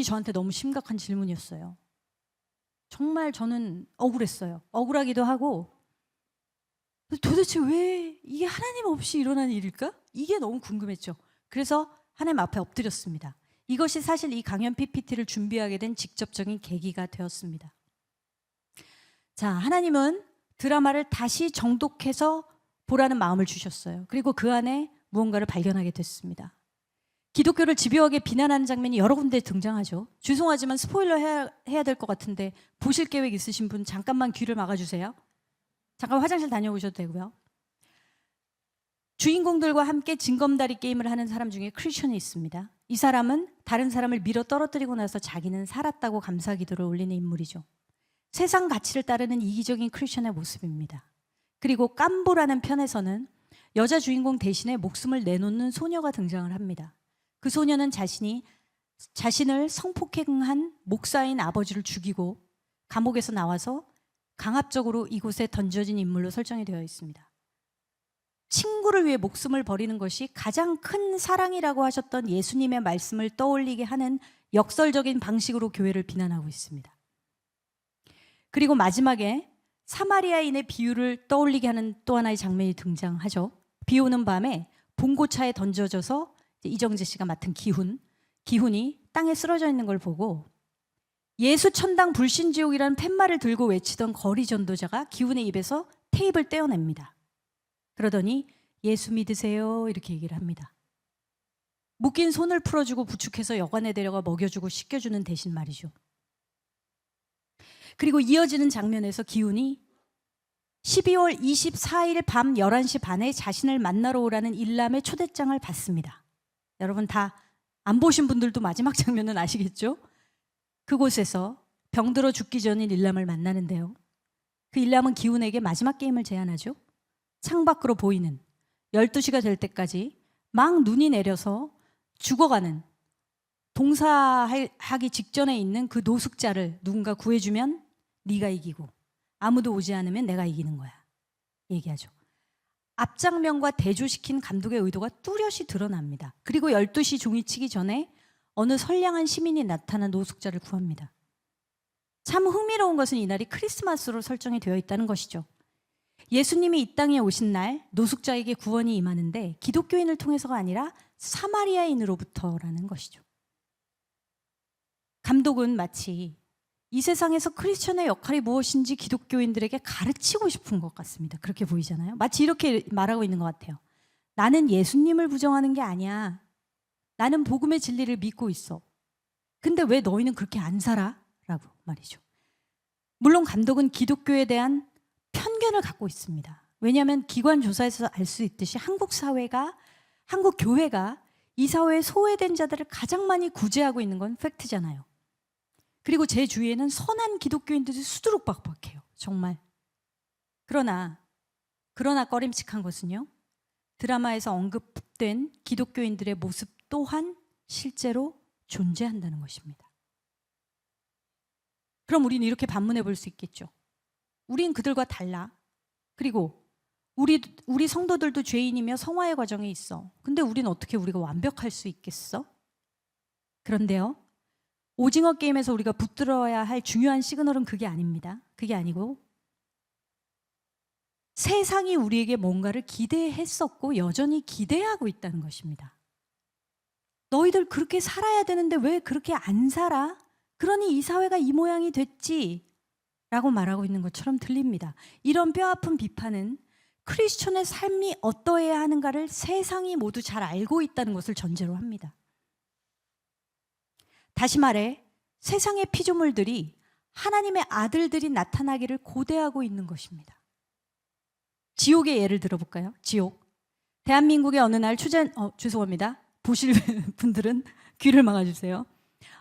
저한테 너무 심각한 질문이었어요. 정말 저는 억울했어요. 억울하기도 하고, 도대체 왜 이게 하나님 없이 일어나는 일일까? 이게 너무 궁금했죠. 그래서 하나님 앞에 엎드렸습니다. 이것이 사실 이 강연 PPT를 준비하게 된 직접적인 계기가 되었습니다. 자, 하나님은 드라마를 다시 정독해서 보라는 마음을 주셨어요. 그리고 그 안에 무언가를 발견하게 됐습니다. 기독교를 집요하게 비난하는 장면이 여러 군데 등장하죠. 죄송하지만 스포일러 해야 될 것 같은데 보실 계획 있으신 분 잠깐만 귀를 막아주세요. 잠깐 화장실 다녀오셔도 되고요. 주인공들과 함께 징검다리 게임을 하는 사람 중에 크리스천이 있습니다. 이 사람은 다른 사람을 밀어 떨어뜨리고 나서 자기는 살았다고 감사 기도를 올리는 인물이죠. 세상 가치를 따르는 이기적인 크리스천의 모습입니다. 그리고 깜보라는 편에서는 여자 주인공 대신에 목숨을 내놓는 소녀가 등장을 합니다. 그 소녀는 자신을 성폭행한 목사인 아버지를 죽이고 감옥에서 나와서 강압적으로 이곳에 던져진 인물로 설정이 되어 있습니다. 친구를 위해 목숨을 버리는 것이 가장 큰 사랑이라고 하셨던 예수님의 말씀을 떠올리게 하는 역설적인 방식으로 교회를 비난하고 있습니다. 그리고 마지막에 사마리아인의 비유를 떠올리게 하는 또 하나의 장면이 등장하죠. 비 오는 밤에 봉고차에 던져져서 이정재 씨가 맡은 기훈이 땅에 쓰러져 있는 걸 보고 예수 천당 불신지옥이라는 팻말을 들고 외치던 거리 전도자가 기훈의 입에서 테이프를 떼어냅니다. 그러더니 예수 믿으세요 이렇게 얘기를 합니다. 묶인 손을 풀어주고 부축해서 여관에 데려가 먹여주고 씻겨주는 대신 말이죠. 그리고 이어지는 장면에서 기훈이 12월 24일 밤 11시 반에 자신을 만나러 오라는 일람의 초대장을 받습니다. 여러분 다 안 보신 분들도 마지막 장면은 아시겠죠? 그곳에서 병들어 죽기 전인 일람을 만나는데요. 그 일람은 기훈에게 마지막 게임을 제안하죠. 창밖으로 보이는 12시가 될 때까지 막 눈이 내려서 죽어가는 동사하기 직전에 있는 그 노숙자를 누군가 구해주면 네가 이기고 아무도 오지 않으면 내가 이기는 거야 얘기하죠. 앞장면과 대조시킨 감독의 의도가 뚜렷이 드러납니다. 그리고 12시 종이 치기 전에 어느 선량한 시민이 나타나 노숙자를 구합니다. 참 흥미로운 것은 이날이 크리스마스로 설정이 되어 있다는 것이죠. 예수님이 이 땅에 오신 날 노숙자에게 구원이 임하는데 기독교인을 통해서가 아니라 사마리아인으로부터라는 것이죠. 감독은 마치 이 세상에서 크리스천의 역할이 무엇인지 기독교인들에게 가르치고 싶은 것 같습니다. 그렇게 보이잖아요. 마치 이렇게 말하고 있는 것 같아요. 나는 예수님을 부정하는 게 아니야. 나는 복음의 진리를 믿고 있어. 근데 왜 너희는 그렇게 안 살아? 라고 말이죠. 물론 감독은 기독교에 대한 편견을 갖고 있습니다. 왜냐하면 기관 조사에서 알 수 있듯이 한국 교회가 이 사회에 소외된 자들을 가장 많이 구제하고 있는 건 팩트잖아요. 그리고 제 주위에는 선한 기독교인들이 수두룩박박해요. 정말. 그러나 꺼림칙한 것은요. 드라마에서 언급된 기독교인들의 모습 또한 실제로 존재한다는 것입니다. 그럼 우리는 이렇게 반문해 볼 수 있겠죠. 우린 그들과 달라. 그리고 우리 성도들도 죄인이며 성화의 과정에 있어. 근데 우리는 어떻게 우리가 완벽할 수 있겠어? 그런데요. 오징어 게임에서 우리가 붙들어야 할 중요한 시그널은 그게 아닙니다. 그게 아니고 세상이 우리에게 뭔가를 기대했었고 여전히 기대하고 있다는 것입니다. 너희들 그렇게 살아야 되는데 왜 그렇게 안 살아? 그러니 이 사회가 이 모양이 됐지 라고 말하고 있는 것처럼 들립니다. 이런 뼈아픈 비판은 크리스천의 삶이 어떠해야 하는가를 세상이 모두 잘 알고 있다는 것을 전제로 합니다. 다시 말해 세상의 피조물들이 하나님의 아들들이 나타나기를 고대하고 있는 것입니다. 지옥의 예를 들어볼까요? 지옥. 대한민국의 어느 날 죄송합니다. 보실 분들은 귀를 막아주세요.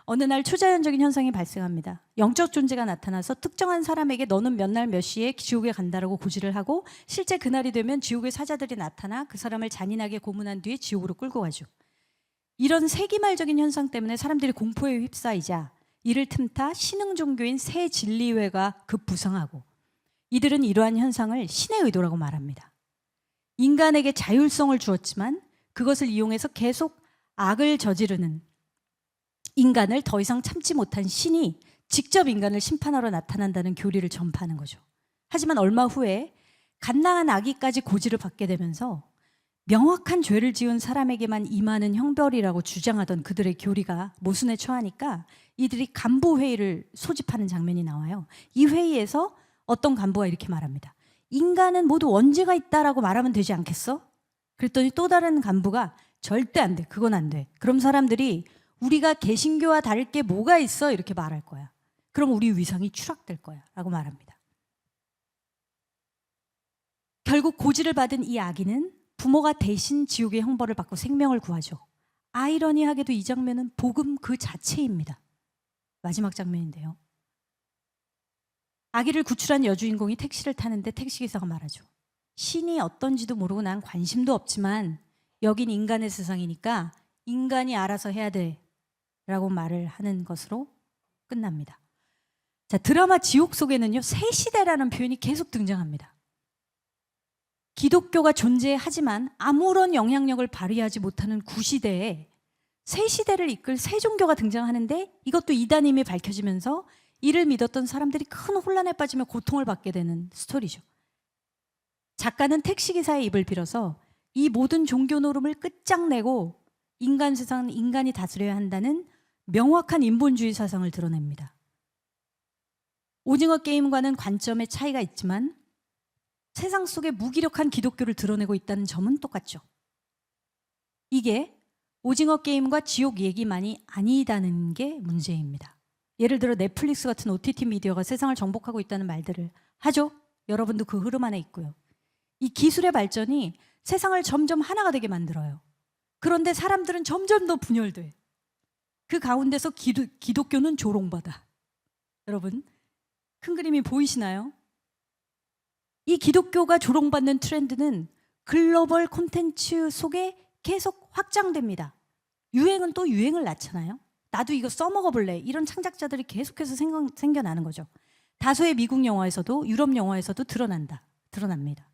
어느 날 초자연적인 현상이 발생합니다. 영적 존재가 나타나서 특정한 사람에게 너는 몇 날 몇 시에 지옥에 간다라고 고지를 하고 실제 그날이 되면 지옥의 사자들이 나타나 그 사람을 잔인하게 고문한 뒤에 지옥으로 끌고 가죠. 이런 세기말적인 현상 때문에 사람들이 공포에 휩싸이자 이를 틈타 신흥 종교인 새 진리회가 급부상하고 이들은 이러한 현상을 신의 의도라고 말합니다. 인간에게 자율성을 주었지만 그것을 이용해서 계속 악을 저지르는 인간을 더 이상 참지 못한 신이 직접 인간을 심판하러 나타난다는 교리를 전파하는 거죠. 하지만 얼마 후에 갓나간 아기까지 고지를 받게 되면서 명확한 죄를 지은 사람에게만 임하는 형벌이라고 주장하던 그들의 교리가 모순에 처하니까 이들이 간부회의를 소집하는 장면이 나와요. 이 회의에서 어떤 간부가 이렇게 말합니다. 인간은 모두 원죄가 있다라고 말하면 되지 않겠어? 그랬더니 또 다른 간부가 절대 안 돼. 그건 안 돼. 그럼 사람들이 우리가 개신교와 다를 게 뭐가 있어? 이렇게 말할 거야. 그럼 우리 위상이 추락될 거야. 라고 말합니다. 결국 고지를 받은 이 아기는 부모가 대신 지옥의 형벌을 받고 생명을 구하죠. 아이러니하게도 이 장면은 복음 그 자체입니다. 마지막 장면인데요. 아기를 구출한 여주인공이 택시를 타는데 택시기사가 말하죠. 신이 어떤지도 모르고 난 관심도 없지만 여긴 인간의 세상이니까 인간이 알아서 해야 돼 라고 말을 하는 것으로 끝납니다. 자, 드라마 지옥 속에는요, 새 시대라는 표현이 계속 등장합니다. 기독교가 존재하지만 아무런 영향력을 발휘하지 못하는 구시대에 새 시대를 이끌 새 종교가 등장하는데 이것도 이단임이 밝혀지면서 이를 믿었던 사람들이 큰 혼란에 빠지며 고통을 받게 되는 스토리죠. 작가는 택시기사의 입을 빌어서 이 모든 종교 노름을 끝장내고 인간 세상은 인간이 다스려야 한다는 명확한 인본주의 사상을 드러냅니다. 오징어 게임과는 관점의 차이가 있지만 세상 속에 무기력한 기독교를 드러내고 있다는 점은 똑같죠. 이게 오징어 게임과 지옥 얘기만이 아니다는 게 문제입니다. 예를 들어 넷플릭스 같은 OTT 미디어가 세상을 정복하고 있다는 말들을 하죠. 여러분도 그 흐름 안에 있고요. 이 기술의 발전이 세상을 점점 하나가 되게 만들어요. 그런데 사람들은 점점 더 분열돼. 그 가운데서 기독교는 조롱받아. 여러분, 큰 그림이 보이시나요? 이 기독교가 조롱받는 트렌드는 글로벌 콘텐츠 속에 계속 확장됩니다. 유행은 또 유행을 낳잖아요. 나도 이거 써먹어볼래. 이런 창작자들이 계속해서 생겨나는 거죠. 다수의 미국 영화에서도 유럽 영화에서도 드러납니다.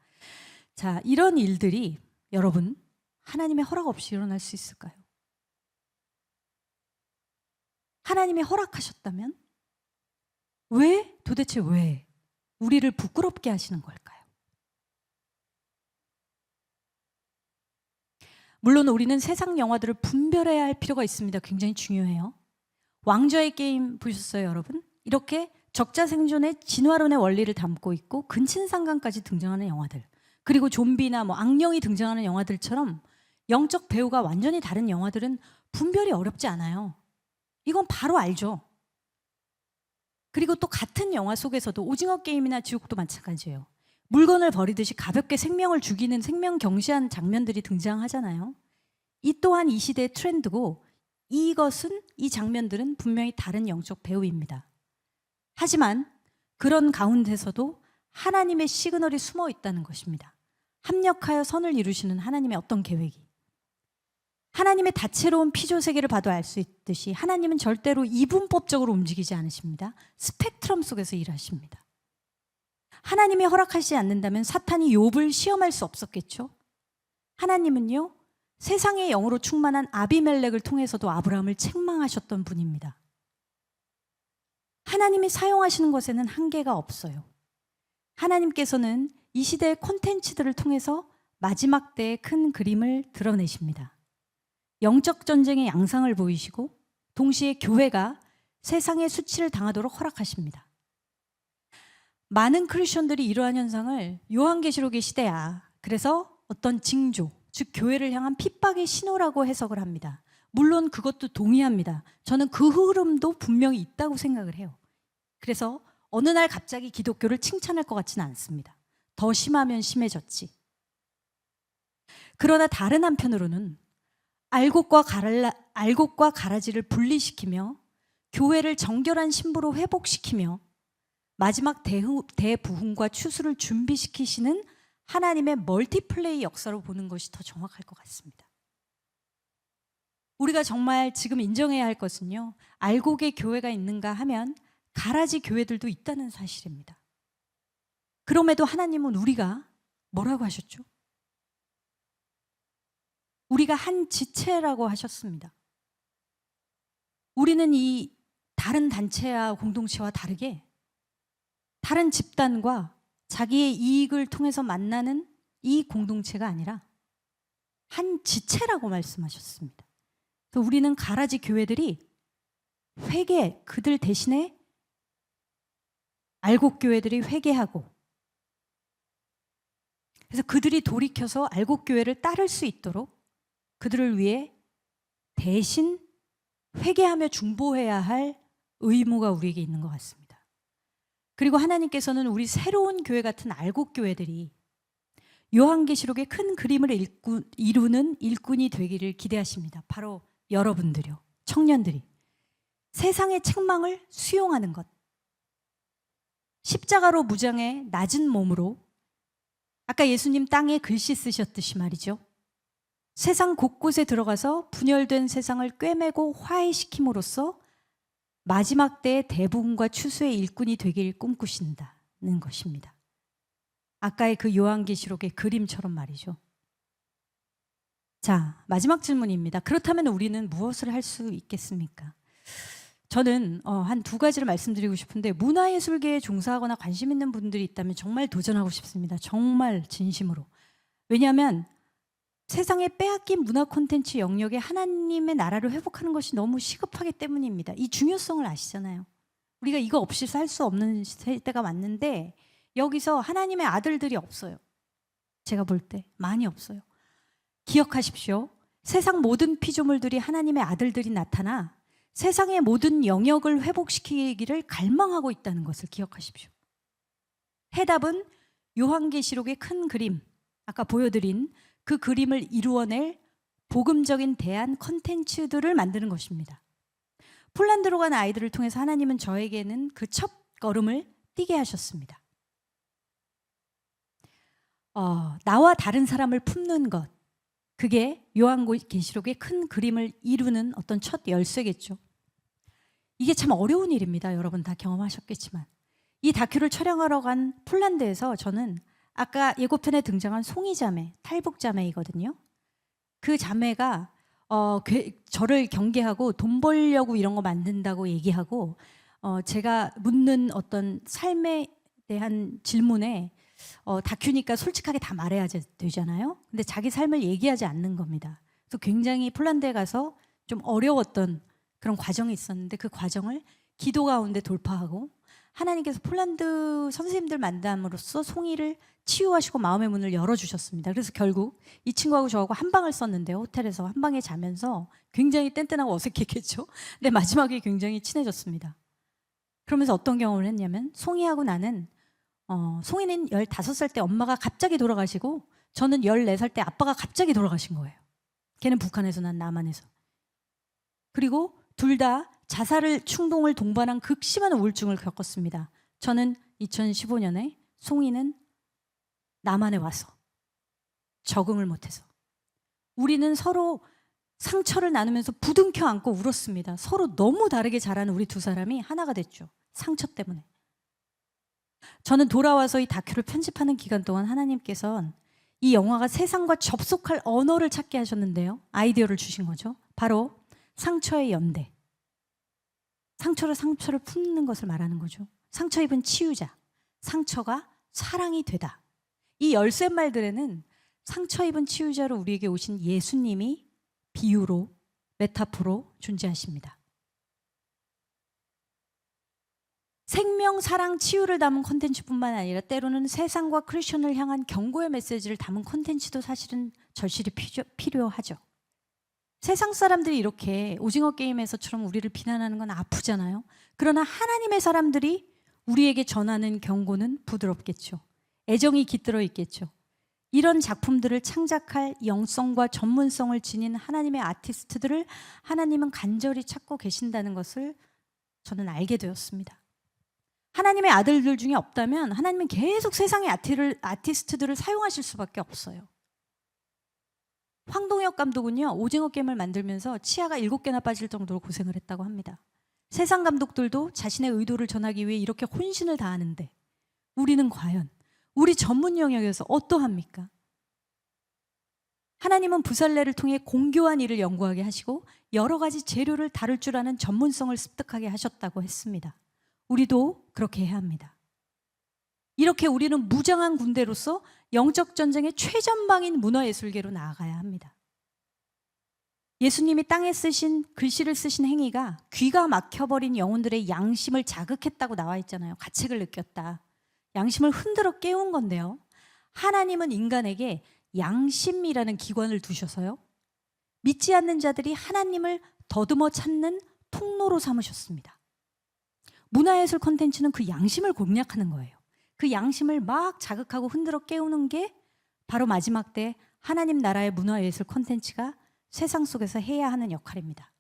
자, 이런 일들이 여러분 하나님의 허락 없이 일어날 수 있을까요? 하나님이 허락하셨다면 도대체 왜 우리를 부끄럽게 하시는 걸까요? 물론 우리는 세상 영화들을 분별해야 할 필요가 있습니다. 굉장히 중요해요. 왕좌의 게임 보셨어요, 여러분? 이렇게 적자생존의 진화론의 원리를 담고 있고 근친상간까지 등장하는 영화들, 그리고 좀비나 악령이 등장하는 영화들처럼 영적 배우가 완전히 다른 영화들은 분별이 어렵지 않아요. 이건 바로 알죠. 그리고 또 같은 영화 속에서도 오징어 게임이나 지옥도 마찬가지예요. 물건을 버리듯이 가볍게 생명을 죽이는 생명 경시한 장면들이 등장하잖아요. 이 또한 이 시대의 트렌드고 이 장면들은 분명히 다른 영적 배우입니다. 하지만 그런 가운데서도 하나님의 시그널이 숨어 있다는 것입니다. 합력하여 선을 이루시는 하나님의 어떤 계획이. 하나님의 다채로운 피조 세계를 봐도 알 수 있듯이 하나님은 절대로 이분법적으로 움직이지 않으십니다. 스펙트럼 속에서 일하십니다. 하나님이 허락하시지 않는다면 사탄이 욥을 시험할 수 없었겠죠. 하나님은요, 세상의 영으로 충만한 아비멜렉을 통해서도 아브라함을 책망하셨던 분입니다. 하나님이 사용하시는 것에는 한계가 없어요. 하나님께서는 이 시대의 콘텐츠들을 통해서 마지막 때의 큰 그림을 드러내십니다. 영적 전쟁의 양상을 보이시고 동시에 교회가 세상의 수치를 당하도록 허락하십니다. 많은 크리스천들이 이러한 현상을 요한계시록의 시대야, 그래서 어떤 징조, 즉 교회를 향한 핍박의 신호라고 해석을 합니다. 물론 그것도 동의합니다. 저는 그 흐름도 분명히 있다고 생각을 해요. 그래서 어느 날 갑자기 기독교를 칭찬할 것 같지는 않습니다. 더 심하면 심해졌지. 그러나 다른 한편으로는 알곡과 가라지를 분리시키며 교회를 정결한 신부로 회복시키며 마지막 대부흥과 추수를 준비시키시는 하나님의 멀티플레이 역사로 보는 것이 더 정확할 것 같습니다. 우리가 정말 지금 인정해야 할 것은요, 알곡의 교회가 있는가 하면 가라지 교회들도 있다는 사실입니다. 그럼에도 하나님은 우리가 뭐라고 하셨죠? 우리가 한 지체라고 하셨습니다. 우리는 이 다른 단체와 공동체와 다르게 다른 집단과 자기의 이익을 통해서 만나는 이 공동체가 아니라 한 지체라고 말씀하셨습니다. 그래서 우리는 가라지 교회들이 그들 대신에 알곡 교회들이 회개하고, 그래서 그들이 돌이켜서 알곡 교회를 따를 수 있도록 그들을 위해 대신 회개하며 중보해야 할 의무가 우리에게 있는 것 같습니다. 그리고 하나님께서는 우리 새로운 교회 같은 알곡 교회들이 요한계시록의 큰 그림을 이루는 일꾼이 되기를 기대하십니다. 바로 여러분들이요, 청년들이 세상의 책망을 수용하는 것, 십자가로 무장해 낮은 몸으로, 아까 예수님 땅에 글씨 쓰셨듯이 말이죠, 세상 곳곳에 들어가서 분열된 세상을 꿰매고 화해시킴으로써 마지막 때의 대부흥과 추수의 일꾼이 되길 꿈꾸신다는 것입니다. 아까의 그 요한계시록의 그림처럼 말이죠. 자, 마지막 질문입니다. 그렇다면 우리는 무엇을 할 수 있겠습니까? 저는 한 두 가지를 말씀드리고 싶은데, 문화예술계에 종사하거나 관심 있는 분들이 있다면 정말 도전하고 싶습니다. 정말 진심으로. 왜냐하면 세상에 빼앗긴 문화 콘텐츠 영역에 하나님의 나라를 회복하는 것이 너무 시급하기 때문입니다. 이 중요성을 아시잖아요. 우리가 이거 없이 살 수 없는 세대가 왔는데 여기서 하나님의 아들들이 없어요. 제가 볼 때 많이 없어요. 기억하십시오. 세상 모든 피조물들이 하나님의 아들들이 나타나 세상의 모든 영역을 회복시키기를 갈망하고 있다는 것을 기억하십시오. 해답은 요한계시록의 큰 그림, 아까 보여드린 그 그림을 이루어낼 복음적인 대안 컨텐츠들을 만드는 것입니다. 폴란드로 간 아이들을 통해서 하나님은 저에게는 그 첫 걸음을 뛰게 하셨습니다. 나와 다른 사람을 품는 것, 그게 요한계시록의 큰 그림을 이루는 어떤 첫 열쇠겠죠. 이게 참 어려운 일입니다. 여러분 다 경험하셨겠지만, 이 다큐를 촬영하러 간 폴란드에서 저는 아까 예고편에 등장한 송이자매, 탈북자매이거든요. 그 자매가 저를 경계하고 돈 벌려고 이런 거 만든다고 얘기하고, 제가 묻는 어떤 삶에 대한 질문에 다큐니까 솔직하게 다 말해야 되잖아요. 근데 자기 삶을 얘기하지 않는 겁니다. 그래서 굉장히 폴란드에 가서 좀 어려웠던 그런 과정이 있었는데, 그 과정을 기도 가운데 돌파하고 하나님께서 폴란드 선생님들 만남으로써 송이를 치유하시고 마음의 문을 열어주셨습니다. 그래서 결국 이 친구하고 저하고 한 방을 썼는데요. 호텔에서 한 방에 자면서 굉장히 뗀뗀하고 어색했겠죠. 근데 마지막에 굉장히 친해졌습니다. 그러면서 어떤 경험을 했냐면, 송이하고 나는 송이는 15살 때 엄마가 갑자기 돌아가시고 저는 14살 때 아빠가 갑자기 돌아가신 거예요. 걔는 북한에서 난 남한에서. 그리고 둘 다 자살을 충동을 동반한 극심한 우울증을 겪었습니다. 저는 2015년에, 송이는 남한에 와서 적응을 못해서 우리는 서로 상처를 나누면서 부둥켜 안고 울었습니다. 서로 너무 다르게 자라는 우리 두 사람이 하나가 됐죠. 상처 때문에. 저는 돌아와서 이 다큐를 편집하는 기간 동안 하나님께서는 이 영화가 세상과 접속할 언어를 찾게 하셨는데요. 아이디어를 주신 거죠. 바로 상처의 연대. 상처를 품는 것을 말하는 거죠. 상처 입은 치유자. 상처가 사랑이 되다. 이 13말들에는 상처 입은 치유자로 우리에게 오신 예수님이 비유로, 메타포로 존재하십니다. 생명, 사랑, 치유를 담은 콘텐츠뿐만 아니라 때로는 세상과 크리스천을 향한 경고의 메시지를 담은 콘텐츠도 사실은 절실히 필요하죠. 세상 사람들이 이렇게 오징어 게임에서처럼 우리를 비난하는 건 아프잖아요. 그러나 하나님의 사람들이 우리에게 전하는 경고는 부드럽겠죠. 애정이 깃들어 있겠죠. 이런 작품들을 창작할 영성과 전문성을 지닌 하나님의 아티스트들을 하나님은 간절히 찾고 계신다는 것을 저는 알게 되었습니다. 하나님의 아들들 중에 없다면 하나님은 계속 세상의 아티스트들을 사용하실 수밖에 없어요. 황동혁 감독은요, 오징어 게임을 만들면서 치아가 7개나 빠질 정도로 고생을 했다고 합니다. 세상 감독들도 자신의 의도를 전하기 위해 이렇게 혼신을 다하는데 우리는 과연 우리 전문 영역에서 어떠합니까? 하나님은 부살레를 통해 공교한 일을 연구하게 하시고 여러 가지 재료를 다룰 줄 아는 전문성을 습득하게 하셨다고 했습니다. 우리도 그렇게 해야 합니다. 이렇게 우리는 무장한 군대로서 영적 전쟁의 최전방인 문화예술계로 나아가야 합니다. 예수님이 땅에 쓰신 글씨를 쓰신 행위가 귀가 막혀버린 영혼들의 양심을 자극했다고 나와 있잖아요. 가책을 느꼈다. 양심을 흔들어 깨운 건데요. 하나님은 인간에게 양심이라는 기관을 두셔서요. 믿지 않는 자들이 하나님을 더듬어 찾는 통로로 삼으셨습니다. 문화예술 콘텐츠는 그 양심을 공략하는 거예요. 그 양심을 막 자극하고 흔들어 깨우는 게 바로 마지막 때 하나님 나라의 문화예술 콘텐츠가 세상 속에서 해야 하는 역할입니다.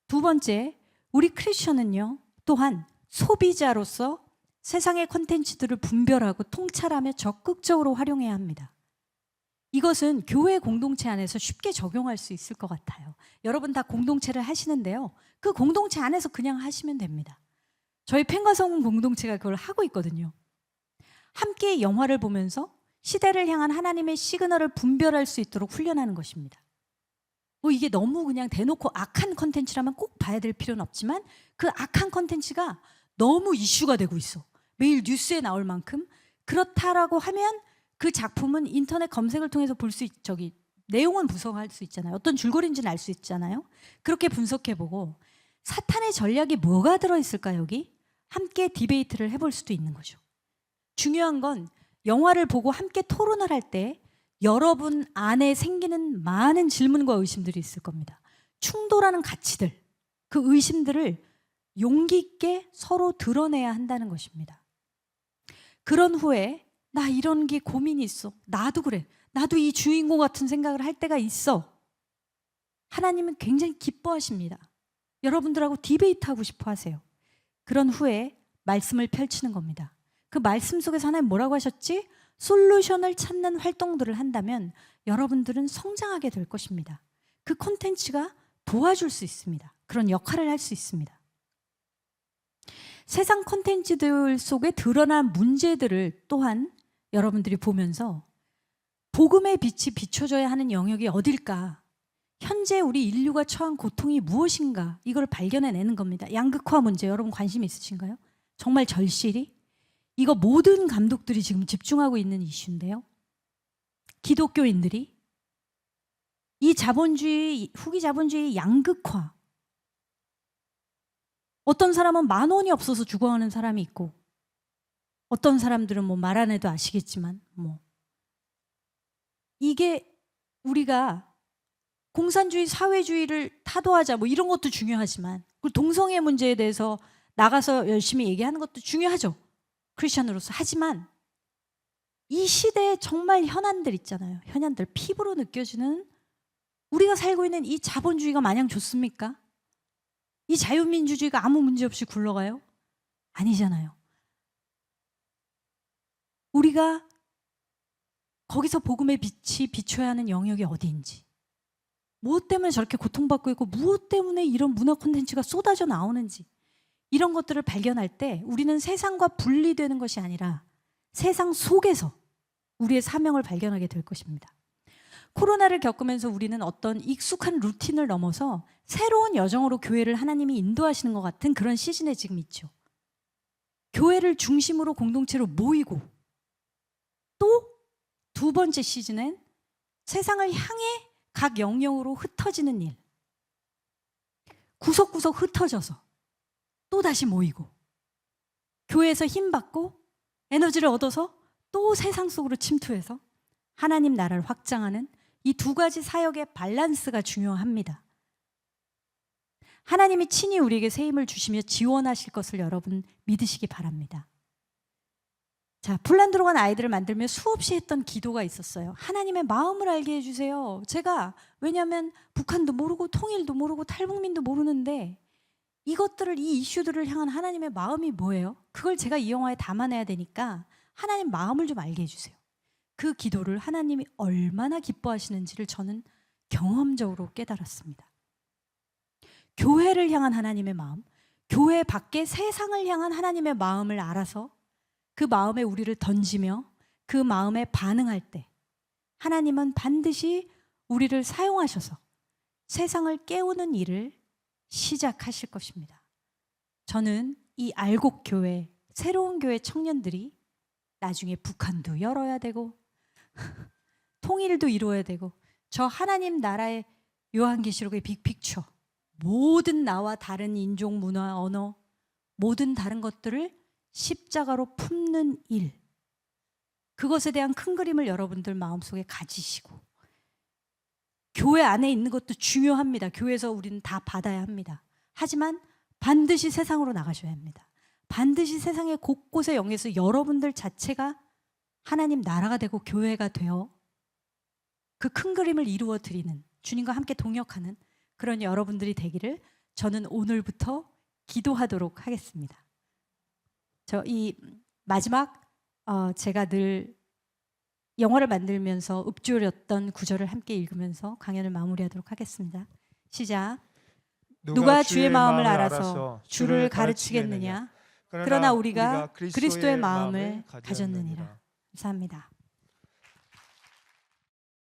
두 번째, 우리 크리스천은요, 또한 소비자로서 세상의 콘텐츠들을 분별하고 통찰하며 적극적으로 활용해야 합니다. 이것은 교회 공동체 안에서 쉽게 적용할 수 있을 것 같아요. 여러분 다 공동체를 하시는데요. 그 공동체 안에서 그냥 하시면 됩니다. 저희 펜과성 공동체가 그걸 하고 있거든요. 함께 영화를 보면서 시대를 향한 하나님의 시그널을 분별할 수 있도록 훈련하는 것입니다. 이게 너무 그냥 대놓고 악한 컨텐츠라면 꼭 봐야 될 필요는 없지만 그 악한 컨텐츠가 너무 이슈가 되고 있어. 매일 뉴스에 나올 만큼. 그렇다라고 하면 그 작품은 인터넷 검색을 통해서 볼 수 내용은 분석할 수 있잖아요. 어떤 줄거리인지는 알 수 있잖아요. 그렇게 분석해보고 사탄의 전략이 뭐가 들어있을까 여기? 함께 디베이트를 해볼 수도 있는 거죠. 중요한 건 영화를 보고 함께 토론을 할 때 여러분 안에 생기는 많은 질문과 의심들이 있을 겁니다. 충돌하는 가치들, 그 의심들을 용기 있게 서로 드러내야 한다는 것입니다. 그런 후에 나 이런 게 고민이 있어. 나도 그래. 나도 이 주인공 같은 생각을 할 때가 있어. 하나님은 굉장히 기뻐하십니다. 여러분들하고 디베이트하고 싶어 하세요. 그런 후에 말씀을 펼치는 겁니다. 그 말씀 속에서 하나님 뭐라고 하셨지? 솔루션을 찾는 활동들을 한다면 여러분들은 성장하게 될 것입니다. 그 콘텐츠가 도와줄 수 있습니다. 그런 역할을 할 수 있습니다. 세상 콘텐츠들 속에 드러난 문제들을 또한 여러분들이 보면서 복음의 빛이 비춰져야 하는 영역이 어딜까? 현재 우리 인류가 처한 고통이 무엇인가? 이걸 발견해내는 겁니다. 양극화 문제 여러분 관심 있으신가요? 정말 절실히? 이거 모든 감독들이 지금 집중하고 있는 이슈인데요. 기독교인들이 이 자본주의, 후기 자본주의 양극화, 어떤 사람은 10,000원이 없어서 죽어가는 사람이 있고 어떤 사람들은 뭐 말 안 해도 아시겠지만 이게 우리가 공산주의, 사회주의를 타도하자 이런 것도 중요하지만 그리고 동성애 문제에 대해서 나가서 열심히 얘기하는 것도 중요하죠. 크리스천으로서. 하지만 이 시대에 정말 현안들 있잖아요. 현안들, 피부로 느껴지는 우리가 살고 있는 이 자본주의가 마냥 좋습니까? 이 자유민주주의가 아무 문제 없이 굴러가요? 아니잖아요. 우리가 거기서 복음의 빛이 비춰야 하는 영역이 어디인지, 무엇 때문에 저렇게 고통받고 있고 무엇 때문에 이런 문화 콘텐츠가 쏟아져 나오는지, 이런 것들을 발견할 때 우리는 세상과 분리되는 것이 아니라 세상 속에서 우리의 사명을 발견하게 될 것입니다. 코로나를 겪으면서 우리는 어떤 익숙한 루틴을 넘어서 새로운 여정으로 교회를 하나님이 인도하시는 것 같은 그런 시즌에 지금 있죠. 교회를 중심으로 공동체로 모이고, 또 두 번째 시즌엔 세상을 향해 각 영역으로 흩어지는 일, 구석구석 흩어져서 또 다시 모이고, 교회에서 힘받고 에너지를 얻어서 또 세상 속으로 침투해서 하나님 나라를 확장하는 이 두 가지 사역의 밸런스가 중요합니다. 하나님이 친히 우리에게 새 힘을 주시며 지원하실 것을 여러분 믿으시기 바랍니다. 자, 폴란드로 간 아이들을 만들며 수없이 했던 기도가 있었어요. 하나님의 마음을 알게 해주세요. 제가 왜냐하면 북한도 모르고 통일도 모르고 탈북민도 모르는데 이것들을, 이 이슈들을 향한 하나님의 마음이 뭐예요? 그걸 제가 이 영화에 담아내야 되니까 하나님 마음을 좀 알게 해주세요. 그 기도를 하나님이 얼마나 기뻐하시는지를 저는 경험적으로 깨달았습니다. 교회를 향한 하나님의 마음, 교회 밖에 세상을 향한 하나님의 마음을 알아서 그 마음에 우리를 던지며 그 마음에 반응할 때 하나님은 반드시 우리를 사용하셔서 세상을 깨우는 일을 시작하실 것입니다. 저는 이 알곡교회, 새로운 교회 청년들이 나중에 북한도 열어야 되고 통일도 이루어야 되고, 저 하나님 나라의 요한계시록의 빅픽처, 모든 나와 다른 인종, 문화, 언어, 모든 다른 것들을 십자가로 품는 일, 그것에 대한 큰 그림을 여러분들 마음속에 가지시고, 교회 안에 있는 것도 중요합니다. 교회에서 우리는 다 받아야 합니다. 하지만 반드시 세상으로 나가셔야 합니다. 반드시 세상의 곳곳에 영에서 여러분들 자체가 하나님 나라가 되고 교회가 되어 그 큰 그림을 이루어 드리는, 주님과 함께 동역하는 그런 여러분들이 되기를 저는 오늘부터 기도하도록 하겠습니다. 저 이 마지막 제가 늘 영화를 만들면서 읊조렸던 구절을 함께 읽으면서 강연을 마무리하도록 하겠습니다. 시작. 누가 주의 마음을 알아서 주를 가르치겠느냐? 그러나 우리가 그리스도의 마음을 가졌느니라. 감사합니다.